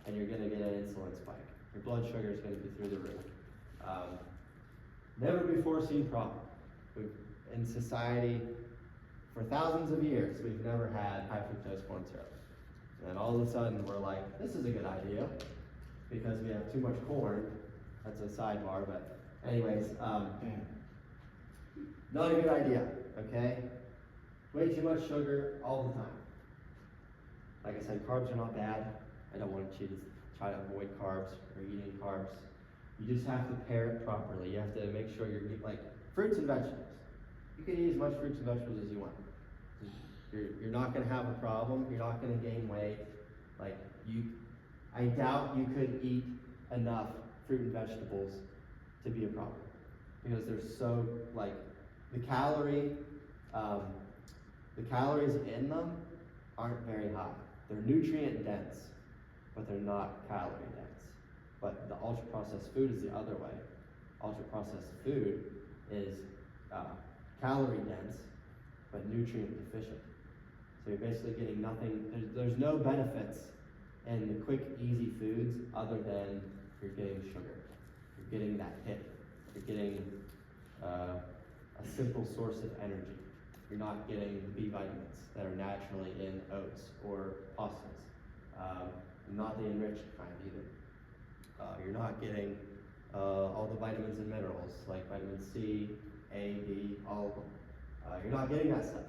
and you're going to get an insulin spike. Your blood sugar is going to be through the roof. Never before seen problem. In society, for thousands of years, we've never had high fructose corn syrup. And then all of a sudden, we're like, this is a good idea. because we have too much corn. That's a sidebar, but anyways, not a good idea, okay? Way too much sugar all the time. Like I said, carbs are not bad. I don't want you to try to avoid carbs or eating carbs. You just have to pair it properly. You have to make sure you're eating, like, fruits and vegetables. You can eat as much fruits and vegetables as you want. You're not gonna have a problem. You're not gonna gain weight. Like, I doubt you could eat enough fruit and vegetables to be a problem, because they're so, like, the calories in them aren't very high. They're nutrient dense, but they're not calorie dense. But the ultra processed food is the other way. Ultra processed food is calorie dense, but nutrient deficient. So you're basically getting nothing. There's no benefits in the quick, easy foods other than you're getting sugar. You're getting that hit. You're getting a simple source of energy. You're not getting the B vitamins that are naturally in oats or pastas. Not the enriched kind either. You're not getting all the vitamins and minerals like vitamin C, A, D, all of them. You're not getting that stuff.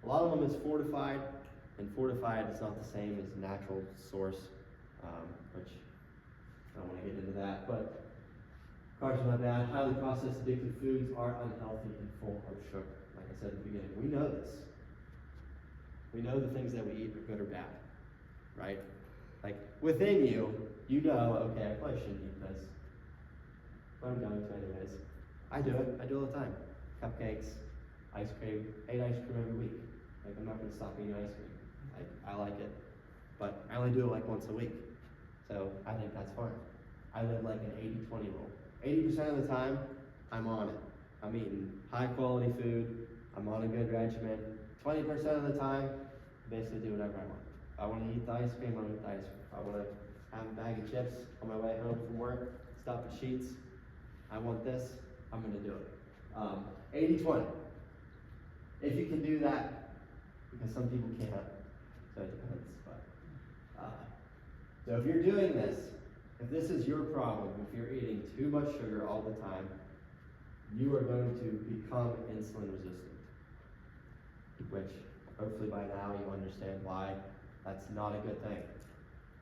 A lot of them is fortified, and fortified is not the same as natural source, which I don't want to get into that, but carbs are not bad. Highly processed addictive foods are unhealthy and full of sugar. Like I said at the beginning, we know this. We know the things that we eat are good or bad, right? Like, within you, you know, okay, I probably shouldn't eat this, but I'm going to anyways. I do it all the time. Cupcakes, ice cream, I eat ice cream every week. Like, I'm not gonna stop eating ice cream. Like, I like it, but I only do it like once a week. So I think that's fine. I live like an 80-20 rule. 80% of the time, I'm on it. I'm eating high quality food, I'm on a good regimen. 20% of the time, basically do whatever I want. If I wanna eat the ice cream, I'll eat the ice cream. If I wanna have a bag of chips on my way home from work, stop at Sheets, I want this, I'm gonna do it. 80-20. If you can do that, because some people can't, so it depends. But so if you're doing this, if this is your problem, if you're eating too much sugar all the time, you are going to become insulin resistant. Which hopefully by now you understand why that's not a good thing.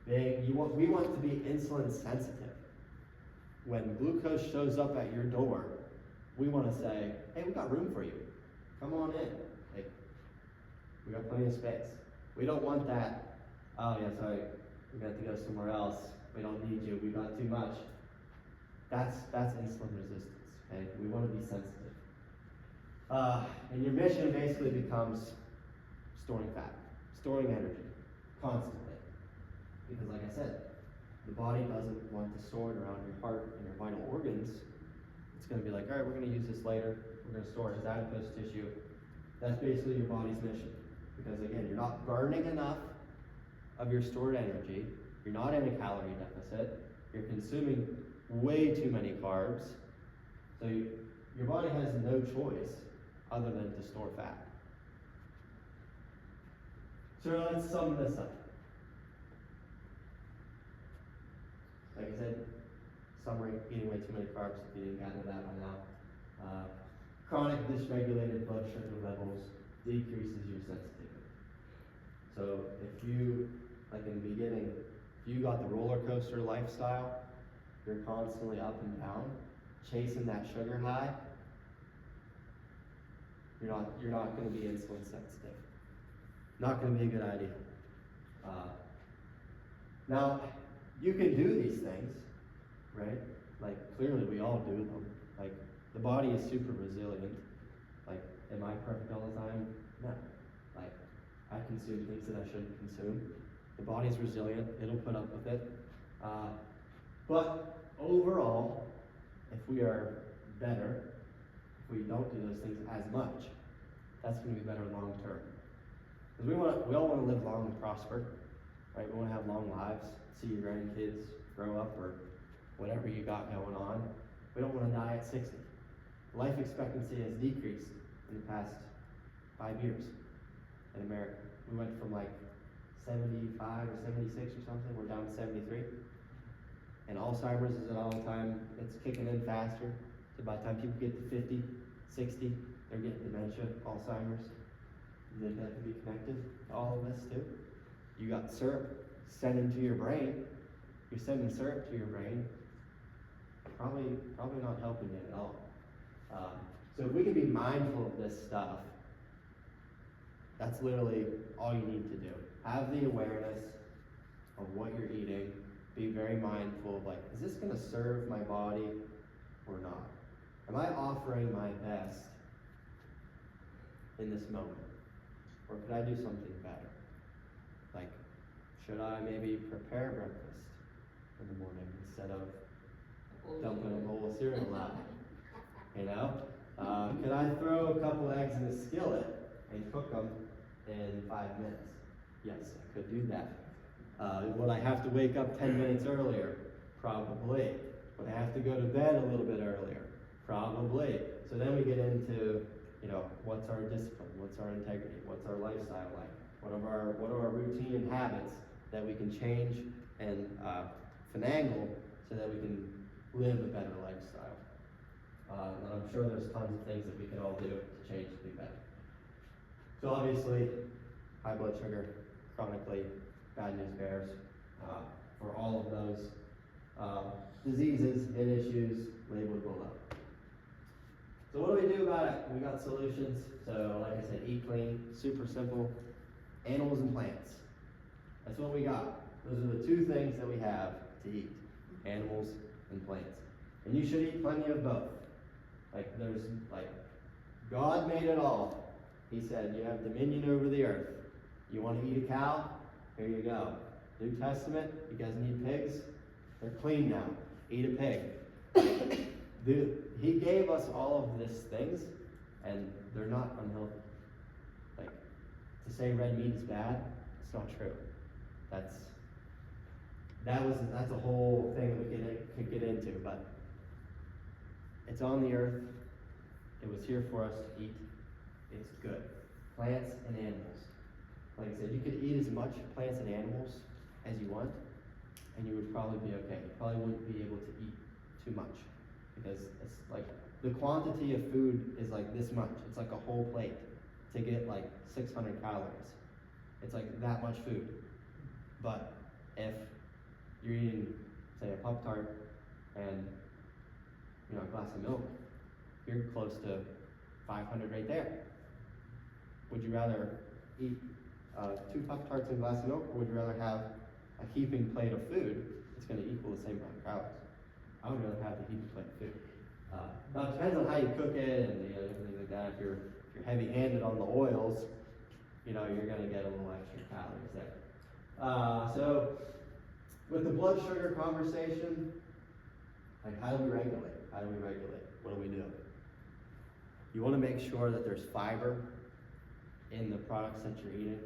We want to be insulin sensitive. When glucose shows up at your door, we want to say, hey, we got room for you. Come on in. Like, we got plenty of space. We don't want that, oh yeah, sorry, we got to go somewhere else. We don't need you, we got too much. That's insulin resistance, okay? We want to be sensitive. And your mission basically becomes storing fat, storing energy, constantly. Because like I said, the body doesn't want to store it around your heart and your vital organs. It's going to be like, all right, we're going to use this later. We're going to store it as adipose tissue. That's basically your body's mission. Because again, you're not burning enough of your stored energy. You're not in a calorie deficit. You're consuming way too many carbs. So your body has no choice other than to store fat. So let's sum this up. Like I said, summary, eating way too many carbs, if you didn't gather that by now. Chronic dysregulated blood sugar levels decreases your sensitivity. So if you, like in the beginning, if you got the roller coaster lifestyle, you're constantly up and down, chasing that sugar high, you're not going to be insulin sensitive. Not going to be a good idea. Now, you can do these things, right? Like, clearly we all do them. Like, the body is super resilient. Like, am I perfect all the time? No. Like, I consume things that I shouldn't consume. The body's resilient, it'll put up with it. But overall, if we are better, if we don't do those things as much, that's going to be better long term. Because we all want to live long and prosper, right? We want to have long lives, see your grandkids grow up or whatever you got going on. We don't want to die at 60. Life expectancy has decreased in the past 5 years in America. We went from like 75 or 76 or something, we're down to 73. And Alzheimer's is at all time, it's kicking in faster. So by the time people get to 50, 60, they're getting dementia, Alzheimer's. You think that can be connected to all of this too? You got syrup sent into your brain. You're sending syrup to your brain. Probably not helping you at all. So if we can be mindful of this stuff, that's literally all you need to do. Have the awareness of what you're eating. Be very mindful of, like, is this going to serve my body or not? Am I offering my best in this moment? Or could I do something better? Like, should I maybe prepare breakfast in the morning instead of dumping a bowl of cereal out? You know? Could I throw a couple eggs in a skillet and cook them in 5 minutes? Yes, I could do that. Would I have to wake up 10 minutes earlier? Probably. Would I have to go to bed a little bit earlier? Probably. So then we get into, you know, what's our discipline? What's our integrity? What's our lifestyle like? What are our routine and habits that we can change and finagle so that we can live a better lifestyle? And I'm sure there's tons of things that we can all do to change to be better. So obviously, high blood sugar, chronically, bad news bears, for all of those diseases and issues labeled below. So what do we do about it? We got solutions. So like I said, eat clean, super simple, animals and plants. That's what we got. Those are the two things that we have to eat, animals and plants. And you should eat plenty of both. God made it all. He said, you have dominion over the earth. You want to eat a cow? Here you go. New Testament, you guys need pigs? They're clean now. Eat a pig. He gave us all of these things, and they're not unhealthy. Like, to say red meat is bad, it's not true. That's a whole thing that we could get into, but it's on the earth. It was here for us to eat. It's good. Plants and animals. Like I said, you could eat as much plants and animals as you want, and you would probably be okay. You probably wouldn't be able to eat too much, because it's like the quantity of food is like this much. It's like a whole plate to get like 600 calories. It's like that much food. But if you're eating, say, a Pop-Tart and, you know, a glass of milk, you're close to 500 right there. Would you rather eat 2 Pop-Tarts and a glass of milk, or would you rather have a heaping plate of food that's going to equal the same amount of calories? I would rather have the heaping plate of food. Now it depends on how you cook it and, you know, everything like that. If you're heavy-handed on the oils, you know, you're going to get a little extra calories there. So with the blood sugar conversation, like, how do we regulate? How do we regulate? What do we do? You want to make sure that there's fiber in the products that you're eating.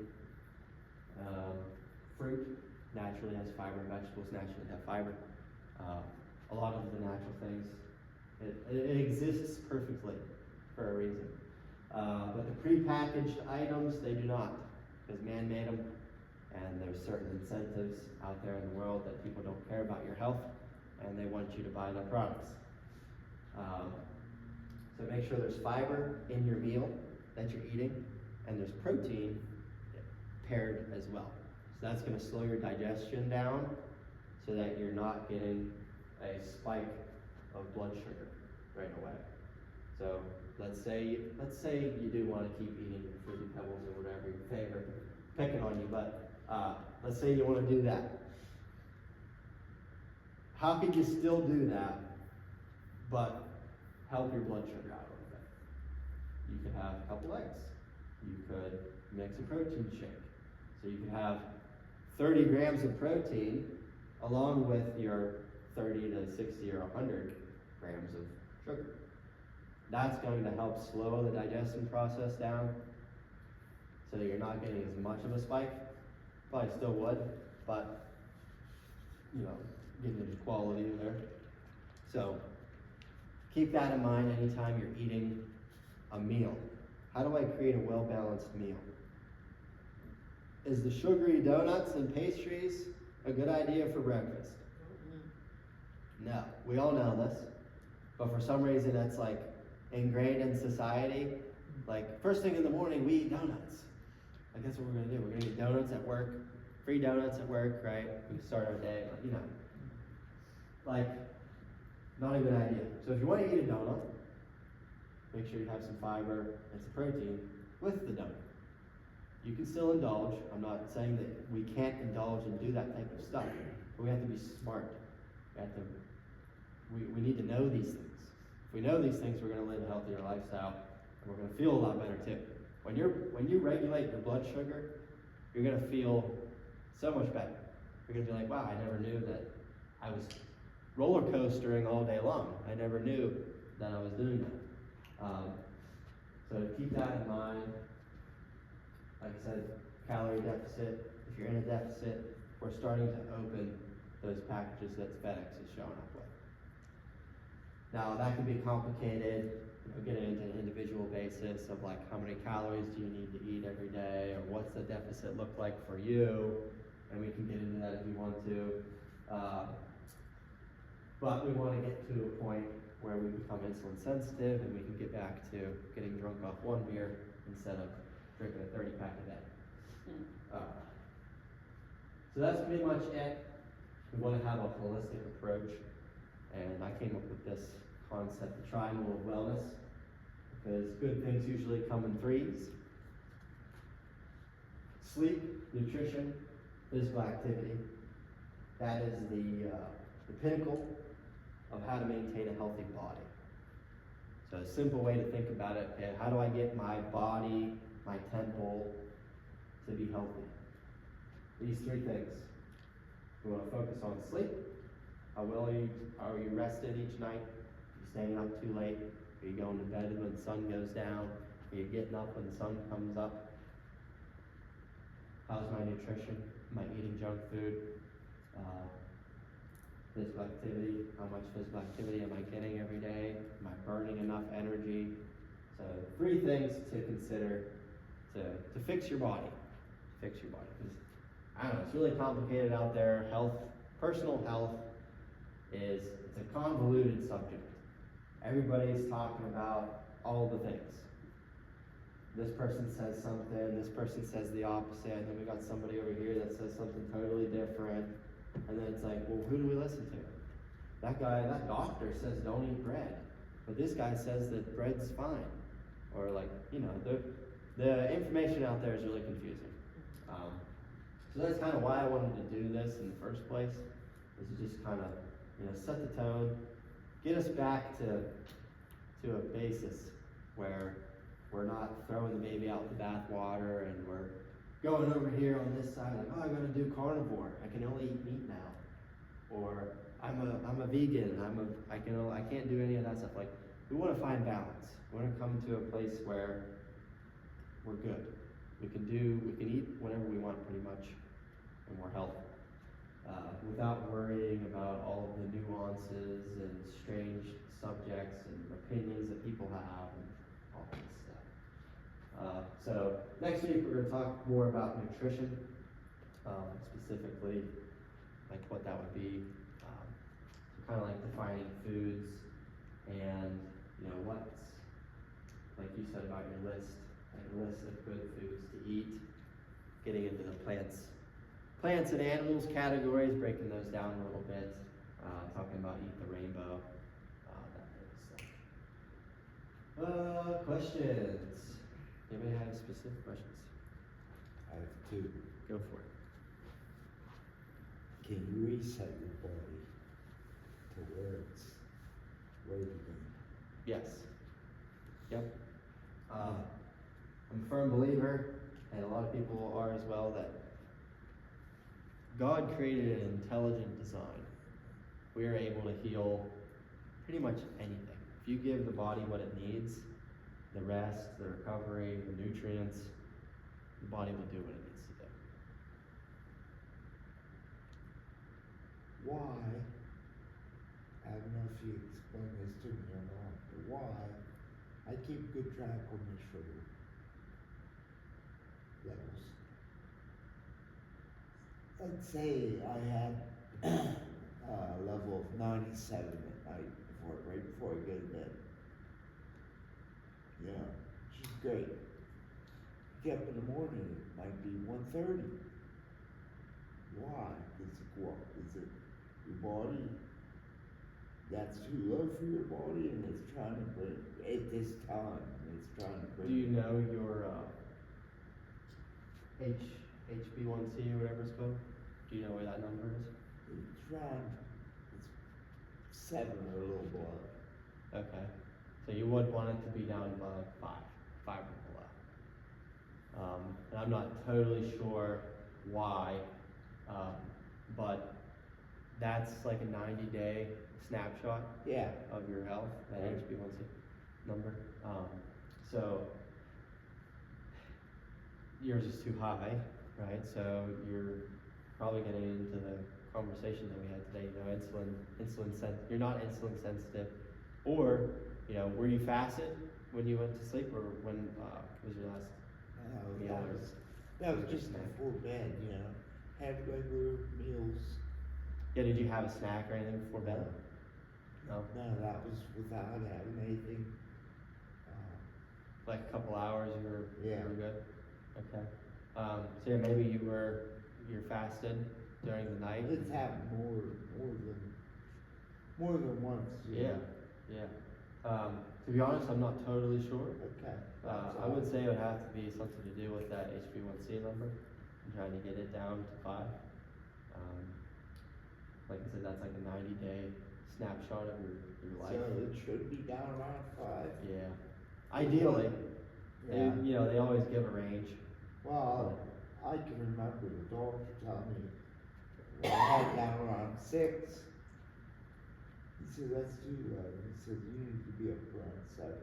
Fruit naturally has fiber. Vegetables naturally have fiber. A lot of the natural things, it exists perfectly for a reason. But the prepackaged items, they do not, because man made them, and there's certain incentives out there in the world that people don't care about your health, and they want you to buy their products. So make sure there's fiber in your meal that you're eating, and there's protein paired as well. So that's going to slow your digestion down so that you're not getting a spike of blood sugar right away. So let's say you do want to keep eating your Fruity Pebbles or whatever your favorite, picking on you, but let's say you want to do that. How could you still do that but help your blood sugar out a little bit? You could have a couple eggs. You could mix a protein shake. So you could have 30 grams of protein along with your 30 to 60 or 100 grams of sugar. That's going to help slow the digestion process down so that you're not getting as much of a spike. Probably still would, but, you know, getting the quality there. So keep that in mind anytime you're eating a meal. How do I create a well-balanced meal? Is the sugary donuts and pastries a good idea for breakfast? No, we all know this, but for some reason that's like ingrained in society. Like first thing in the morning, we eat donuts. Like that's what we're gonna do. We're gonna get donuts at work, free donuts at work, right? We start our day, like, you know, like not a good idea. So if you want to eat a donut, make sure you have some fiber and some protein with the donut. You can still indulge. I'm not saying that we can't indulge and do that type of stuff, but we have to be smart. We need to know these things. If we know these things, we're going to live a healthier lifestyle, and we're going to feel a lot better too. When you regulate your blood sugar, you're going to feel so much better. You're going to be like, wow, I never knew that I was roller coastering all day long. I never knew that I was doing that. So keep that in mind. Like I said, calorie deficit. If you're in a deficit, we're starting to open those packages that FedEx is showing up with. Now that can be complicated, getting into an individual basis of like how many calories do you need to eat every day, or what's the deficit look like for you, and we can get into that if you want to. But we want to get to a point where we become insulin sensitive and we can get back to getting drunk off one beer instead of drinking a 30 pack a day. So that's pretty much it. We want to have a holistic approach, and I came up with this concept, the triangle of wellness, because good things usually come in threes: sleep, nutrition, physical activity. That is the pinnacle of how to maintain a healthy body. So a simple way to think about it, okay, how do I get my body, my temple, to be healthy? These three things. We want to focus on sleep. How well are you rested each night? Are you staying up too late? Are you going to bed when the sun goes down? Are you getting up when the sun comes up? How's my nutrition? Am I eating junk food? Physical activity. How much physical activity am I getting every day? Am I burning enough energy? So 3 things to consider to fix your body. Fix your body. 'Cause, I don't know, it's really complicated out there. Health, personal health it's a convoluted subject. Everybody's talking about all the things. This person says something, this person says the opposite, and then we got somebody over here that says something totally different. And then it's like, well, who do we listen to? That doctor says don't eat bread, but this guy says that bread's fine. Or like, you know, the information out there is really confusing. So that's kind of why I wanted to do this in the first place, is to just kind of, set the tone, get us back to a basis where we're not throwing the baby out with the bathwater and we're going over here on this side like, oh, I'm gonna do carnivore. I can only eat meat now, or I'm a vegan. I can't do any of that stuff. Like, we want to find balance. We want to come to a place where we're good. We can eat whatever we want pretty much, and we're healthy, without worrying about all of the nuances and strange subjects and opinions that people have and all this stuff. So next week we're going to talk more about nutrition, specifically like what that would be, kind of like defining foods and what's, like you said about your list, like a list of good foods to eat, getting into the plants and animals categories, breaking those down a little bit, talking about eat the rainbow, that type of stuff. Questions? Anybody have specific questions? I have 2. Go for it. Can you reset your body to where it's ready to be? Yes. Yep. I'm a firm believer, and a lot of people are as well, that God created an intelligent design. We are able to heal pretty much anything. If you give the body what it needs, the rest, the recovery, the nutrients, the body will do what it needs to do. Why, I don't know if you explained this to me or not, but why I keep good track on my sugar levels. Let's say I had level of 97 at night right before I go to bed. Yeah, which is great. Get up in the morning, it might be 1:30. Why? Is it your body that's too low for your body and it's trying to bring, at this time, it's trying to bring. Do you know your HB1C or whatever it's called? Do you know where that number is? It's around, it's 7 or a little below. Okay, so you would want it to be down by like 5 or below. And I'm not totally sure why, but that's like a 90-day snapshot Yeah. of your health, that Right. HB1C number. So yours is too high, right? So you're probably getting into the conversation that we had today. You know, you're not insulin sensitive, or were you fasted when you went to sleep, or when was your last? No, that was just before bed, Had regular meals. Yeah, did you have a snack or anything before bed? No. No, that was without having anything. Like a couple hours, you were good. Okay. So yeah, maybe you're fasted during the night. It's happened more than once. Yeah. To be honest, I'm not totally sure. Okay. I would say it would have to be something to do with that HB1C number. I'm trying to get it down to 5. Like I said, that's like a 90-day snapshot of your life. So it should be down around 5. Yeah. Ideally, Yeah. they always give a range. Well, I can remember the doctor telling me when I had down around 6. He said that's too low. He said you need to be up around 7.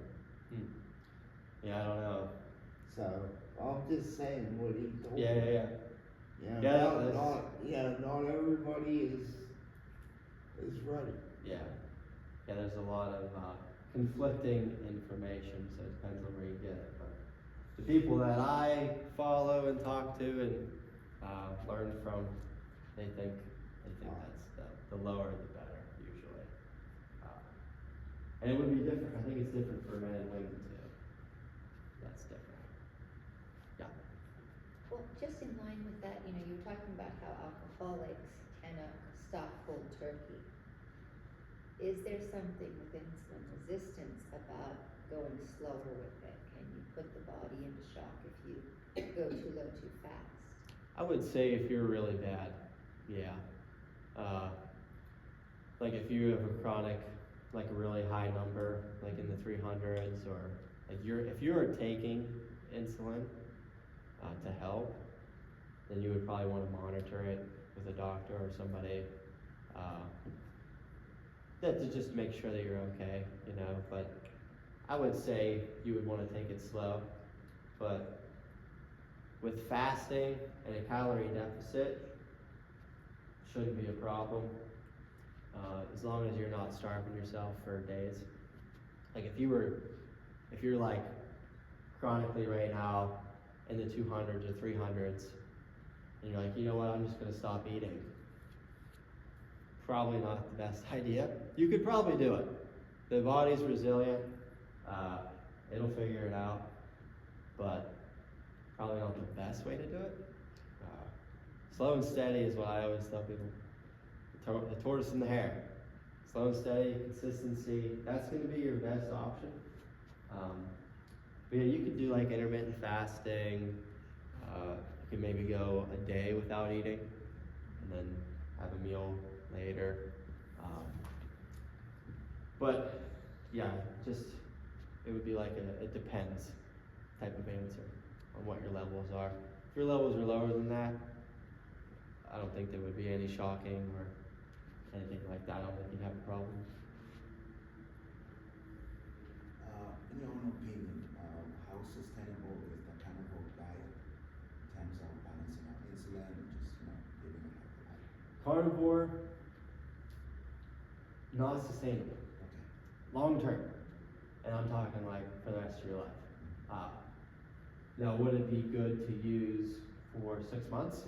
Yeah, I don't know. So I'm just saying what he told me. Yeah. Not everybody is ready. Yeah, there's a lot of conflicting information, so it depends on where you get it. But the people that I follow and talk to and learn from, they think that's the lower the better usually. And it would be different. I think it's different for men and women too. That's different. Yeah. Well, just in line with that, you were talking about how alcoholics cannot stop cold turkey. Is there something with insulin resistance about going slower with it? Can you put the body into shock if you go too low too fast? I would say if you're really bad, yeah. Like if you have a chronic, like a really high number, like in the 300s, or like if you're taking insulin to help, then you would probably want to monitor it with a doctor or somebody that to just make sure that you're okay, but I would say you would want to take it slow. But with fasting and a calorie deficit, shouldn't be a problem, as long as you're not starving yourself for days. Like if you're like chronically right now in the 200s or 300s, and you're like, you know what, I'm just gonna stop eating. Probably not the best idea. You could probably do it. The body's resilient, it'll figure it out, but probably not the best way to do it. Slow and steady is what I always tell people. The tortoise and the hare. Slow and steady, consistency, that's gonna be your best option. But yeah, you could do like intermittent fasting. You could maybe go a day without eating and then have a meal later. But yeah, it would be like it depends type of answer on what your levels are. If your levels are lower than that, I don't think there would be any shocking or anything like that. I don't think you'd have a problem. In your own opinion, how sustainable is the carnivore diet in terms of balancing out insulin and just living a healthy life? Carnivore, not sustainable. Okay. Long term. And I'm talking like for the rest of your life. Now, would it be good to use for 6 months?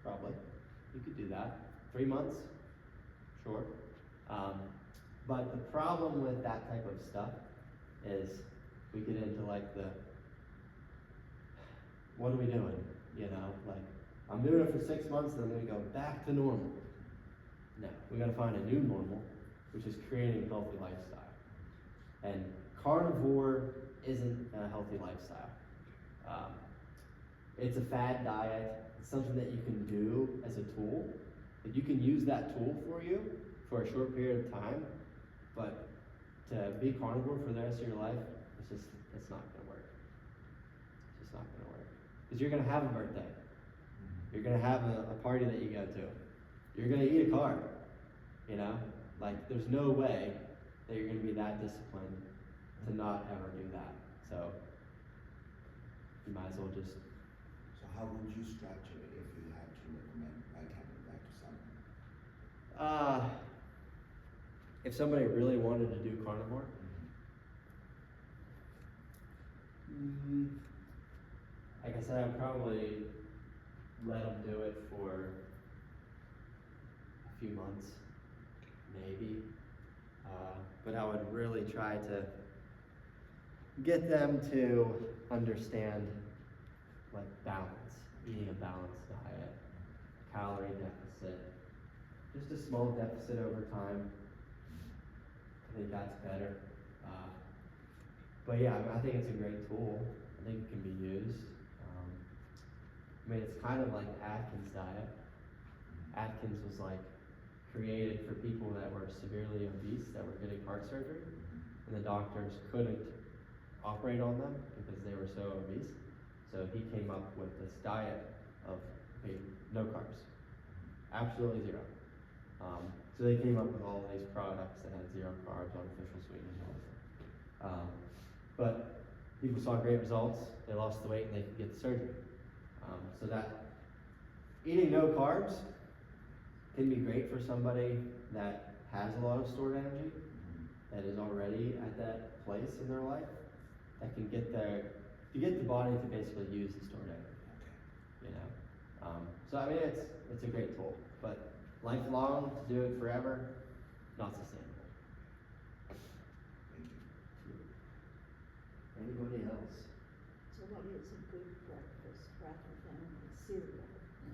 Probably. You could do that. 3 months? sure. But the problem with that type of stuff is we get into like what are we doing? You know, like I'm doing it for 6 months and then we go back to normal. No, we gotta find a new normal, which is creating a healthy lifestyle. And carnivore isn't a healthy lifestyle. It's a fad diet. It's something that you can do as a tool. Like you can use that tool for you for a short period of time, but to be carnivore for the rest of your life, it's not gonna work. It's just not gonna work. Because you're gonna have a birthday. You're gonna have a party that you go to. You're gonna eat a carb, you know? Like there's no way that you're gonna be that disciplined to not ever do that. So you might as well just. So how would you structure it if you had to recommend like coming back to something? If somebody really wanted to do carnivore, like I said, I'd probably let them do it for a few months, maybe. But I would really try to get them to understand like balance, eating a balanced diet, calorie deficit, just a small deficit over time. I think that's better. But yeah, I think it's a great tool. I think it can be used. I mean, it's kind of like the Atkins diet. Atkins was like created for people that were severely obese that were getting heart surgery, and the doctors couldn't operate on them because they were so obese. So he came up with this diet of no carbs, absolutely zero. So they came up with all of these products that had 0 carbs, artificial sweeteners, and all this. But people saw great results. They lost the weight and they could get the surgery. So that eating no carbs can be great for somebody that has a lot of stored energy, that is already at that place in their life, that can get the body to basically use the stored energy. You know, so I mean it's a great tool, but lifelong to do it forever, not sustainable. Anybody else? So what is a good breakfast rather than cereal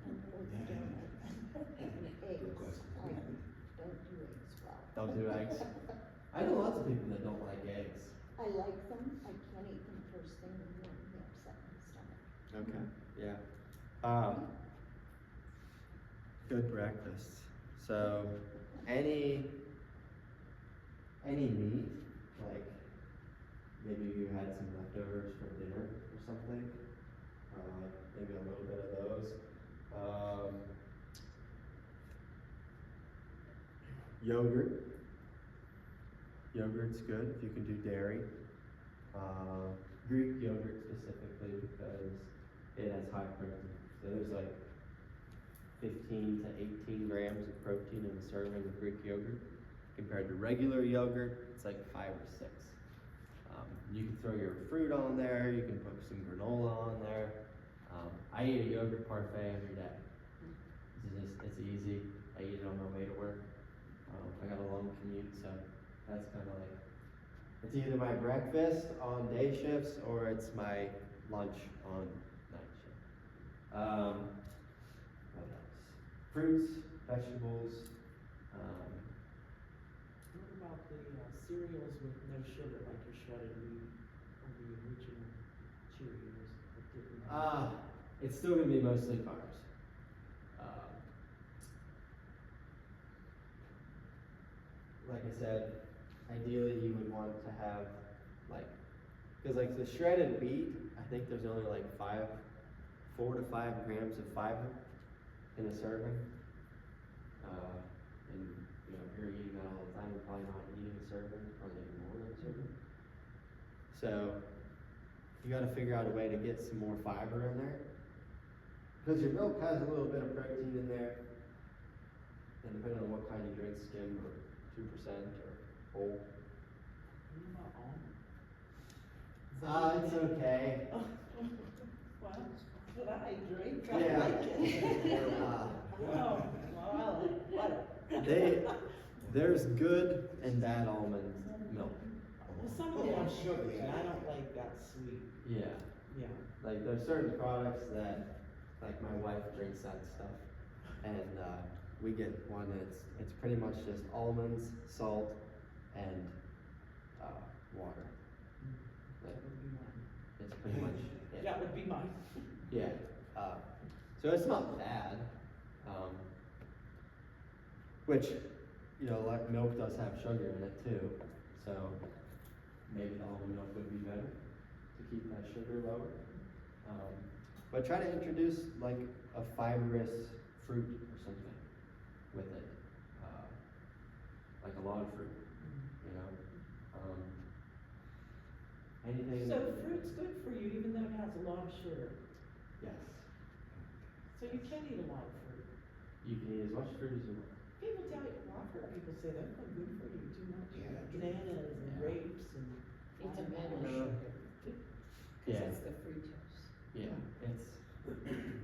and or donut and eggs? Good question. I don't do eggs well. Don't do eggs? I know lots of people that don't like eggs. I like them, I can't eat them first thing in the morning, they upset my stomach. Okay. Yeah. Good breakfast. So any meat, like maybe you had some leftovers from dinner or something, maybe a little bit of those. Yogurt. Yogurt's good if you can do dairy. Greek yogurt specifically because it has high protein. So there's like 15 to 18 grams of protein in a serving of Greek yogurt. Compared to regular yogurt, it's like 5 or 6. You can throw your fruit on there, you can put some granola on there. I eat a yogurt parfait every day. It's easy. I eat it on my way to work. I got a long commute, so that's kind of like, it's either my breakfast on day shifts or it's my lunch on night shift. What else? Fruits, vegetables. What about the cereals with no sugar, like your shredded wheat or the original Cheerios with different? It's still gonna be mostly carbs. Like I said, ideally you would want to have because like the shredded wheat, I think there's only like 4 to 5 grams of fiber in a serving. And you know, if you're eating that all the time, you're probably not eating a serving, probably even more than a serving. So you got to figure out a way to get some more fiber in there, because your milk has a little bit of protein in there, and depending on what kind you drink, skim or 2% or whole. What about almond? It's okay. Well, that's what I drink, I Yeah. like it. Uh, Oh, well, whatever. there's good and bad almond milk. Well, some of them are sugars, and I don't like that sweet, Yeah. yeah. Like there's certain products that, like my wife drinks that stuff, and we get one it's pretty much just almonds, salt, and water. That would be mine. It's pretty much it. That would be mine. Yeah. So it's not bad. Which, you know, like milk does have sugar in it too, so maybe the almond milk would be better to keep that sugar lower. But try to introduce like a fibrous fruit or something with it, like a log fruit, you know. Anything. So fruit's good for you, even though it has a lot of sugar. Yes. So you can eat a lot of fruit. You can eat as much fruit as you want. People tell you, well, I've heard people say that's not good for you, too much Yeah. bananas and Yeah. grapes and. It's a watermelon metal sugar. Yeah. Cause it's the fructose. Yeah. It's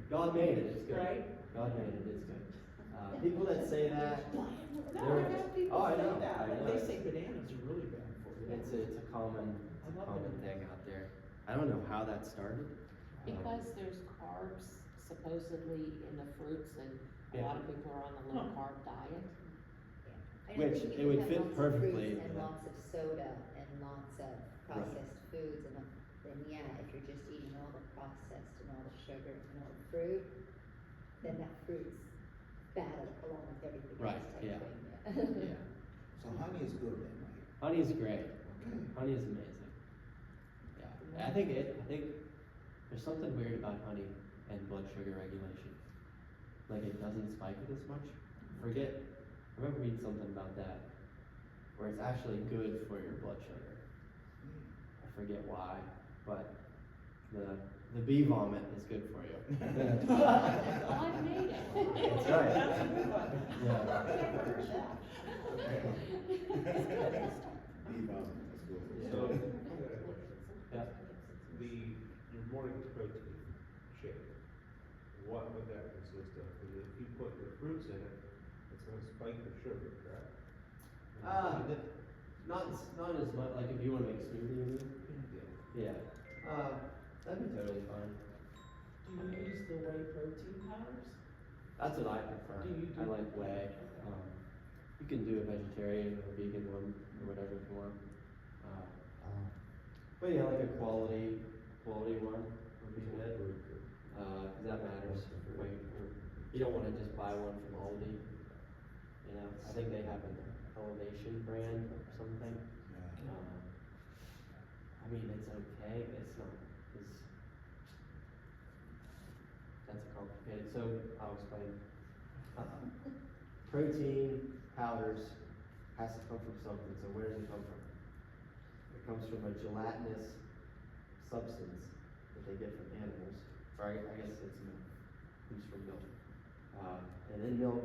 God made it. It's good. Right? God made it. It's good. People that say that, No, They're- I have people Oh, I say know, that, I but know. they say bananas are really bad for you. it's a common thing out there. I don't know how that started. Because there's carbs supposedly in the fruits and a lot of people are on a low carb diet. I know Which if it you would have fit lots of perfectly fruits and into that. lots of soda and lots of processed foods and then yeah, if you're just eating all the processed and all the sugar and all the fruit, then that fruit's bad along with everything Right, else type yeah. thing. Yeah. So honey is good then, right? Honey is great. Okay. Honey is amazing. Yeah. I think there's something weird about honey and blood sugar regulation. Like it doesn't spike it as much. I remember reading something about that, where it's actually good for your blood sugar. I forget why, but the bee vomit is good for you. I've made it. That's right. That's a good one. Yeah. Leave out, that's good. So, Yeah. your morning protein shake, what would that consist of? Because if you put the fruits in it, it's gonna spike the sugar, correct? Not as much, like if you wanna make a smoothie, you mean? Yeah. Yeah. That'd be totally fine. Do you use the whey protein powders? That's what I prefer. Do you I do- like whey. You can do a vegetarian or a vegan one or whatever if you want. But yeah, like a quality one would be good. Cause that matters. You don't wanna just buy one from Aldi. You know, I think they have an Elevation brand or something. Yeah. I mean, it's okay, but it's not, that's complicated, so I'll explain. Protein powders has to come from something, so where does it come from? It comes from a gelatinous substance that they get from animals, or I guess it's milk, it comes from milk. And in milk,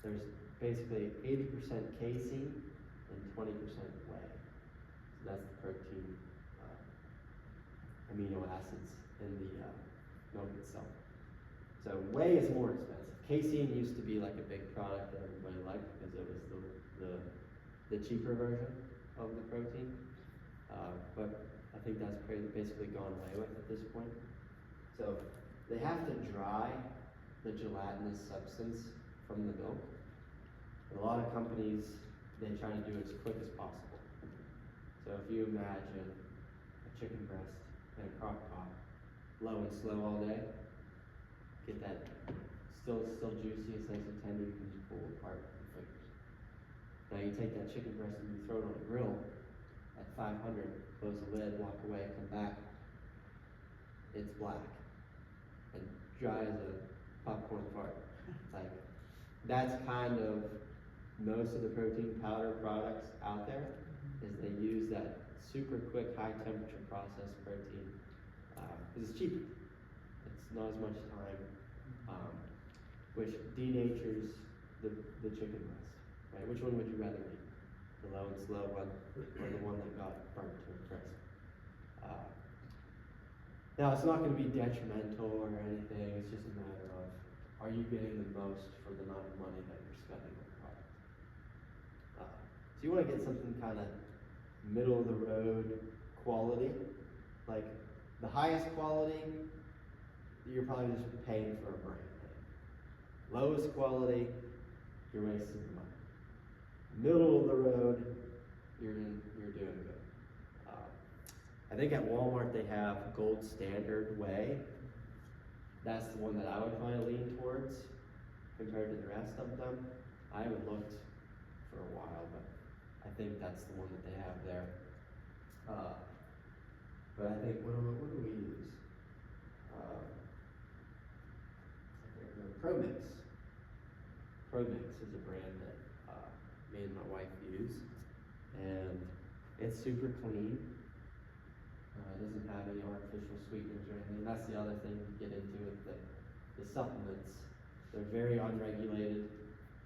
there's basically 80% casein and 20% whey. So that's the protein amino acids in the milk itself. So whey is more expensive. Casein used to be like a big product that everybody liked because it was the cheaper version of the protein. But I think that's basically gone away with at this point. So they have to dry the gelatinous substance from the milk. A lot of companies, they try to do it as quick as possible. So if you imagine a chicken breast in a crock pot, low and slow all day, get that still juicy, it's nice and tender, you can just pull it apart with your fingers. Now you take that chicken breast and you throw it on a grill at 500, close the lid, walk away, come back, it's black and dry as a popcorn fart. Like, that's kind of most of the protein powder products out there, is they use that super quick, high temperature processed protein, because it's cheaper. It's not as much time, which denatures the chicken breast, right? Which one would you rather eat? The low and slow one, or the one that got burnt to a crisp? Now, it's not gonna be detrimental or anything, it's just a matter of, are you getting the most for the amount of money that you're spending on the product? So you wanna get something kinda middle of the road quality. Like the highest quality, you're probably just paying for a brand name. Lowest quality, you're wasting your money. Middle of the road, you're doing good. I think at Walmart they have Gold Standard Whey. That's the one that I would probably lean towards compared to the rest of them. I haven't looked for a while, but I think that's the one that they have there. But I think, what do we use? ProMix. ProMix is a brand that me and my wife use, and it's super clean. It doesn't have any artificial sweeteners or anything. That's the other thing to get into with the supplements. They're very unregulated,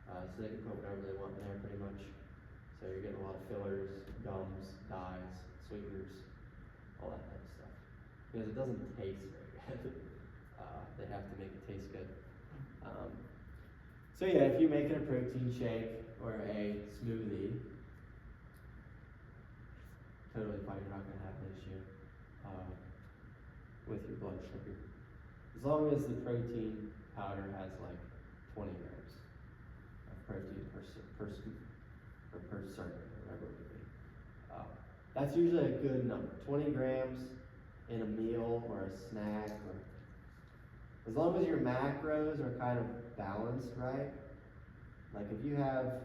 so they can put whatever they want in there pretty much. So you're getting a lot of fillers, gums, dyes, sweeteners, all that kind of stuff. Because it doesn't taste very good. They have to make it taste good. So yeah, if you're making a protein shake or a smoothie, totally fine, you're not gonna have an issue with your blood sugar. As long as the protein powder has like 20 grams of protein per scoop, or per serving, or whatever it would be. That's usually a good number. 20 grams in a meal or a snack, or as long as your macros are kind of balanced, right? Like if you have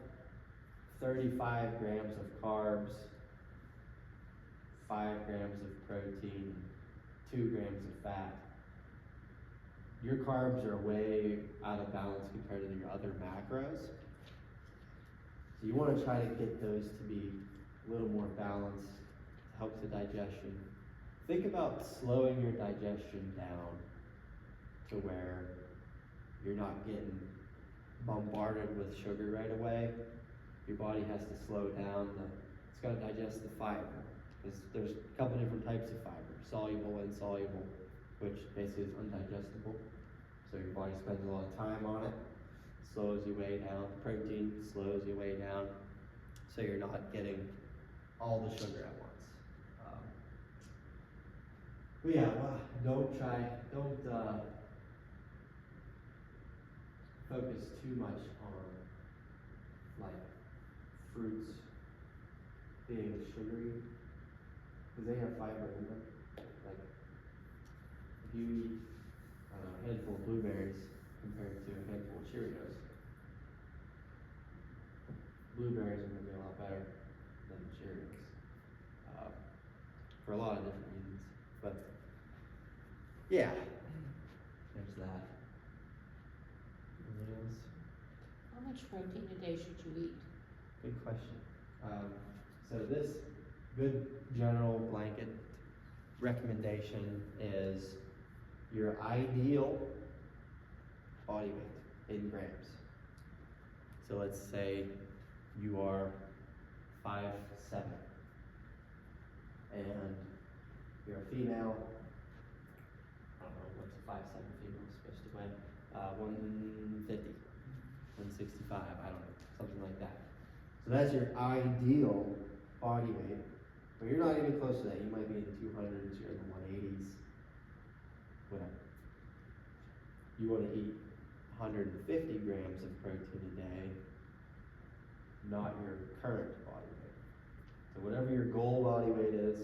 35 grams of carbs, 5 grams of protein, 2 grams of fat, your carbs are way out of balance compared to your other macros. So you want to try to get those to be a little more balanced, help the digestion. Think about slowing your digestion down to where you're not getting bombarded with sugar right away. Your body has to slow down. It's got to digest the fiber. Because there's a couple different types of fiber, soluble, insoluble, which basically is undigestible. So your body spends a lot of time on it, slows you way down. Protein slows you way down, so you're not getting all the sugar at once. But yeah, don't focus too much on like fruits being sugary, because they have fiber in them. Like if you eat a handful of blueberries compared to a handful of Cheerios, blueberries are going to be a lot better than the Cheerios, for a lot of different reasons. But yeah, there's that. Anything else? How much protein a day should you eat? Good question. So this good general blanket recommendation is your ideal body weight in grams. So let's say you are 5'7", and you're a female. I don't know, what's a 5'7" female supposed to weigh? 150, 165, I don't know, something like that. So that's your ideal body weight, but you're not even close to that. You might be in the 200s, you're in the 180s, whatever. You want to eat 150 grams of protein a day, not your current body weight. So whatever your goal body weight is,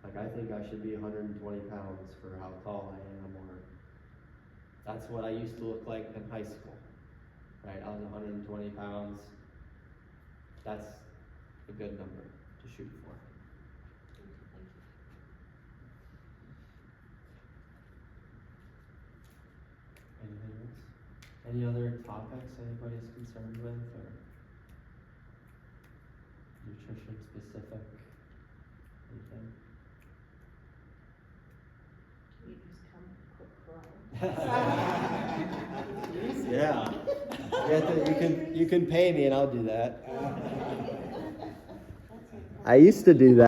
like I think I should be 120 pounds for how tall I am, or that's what I used to look like in high school, right? I was 120 pounds. That's a good number to shoot for. Anything else? Any other topics anybody's concerned with, or nutrition specific? Anything? You just come cook for all. Yeah. You can pay me and I'll do that. I used to do that.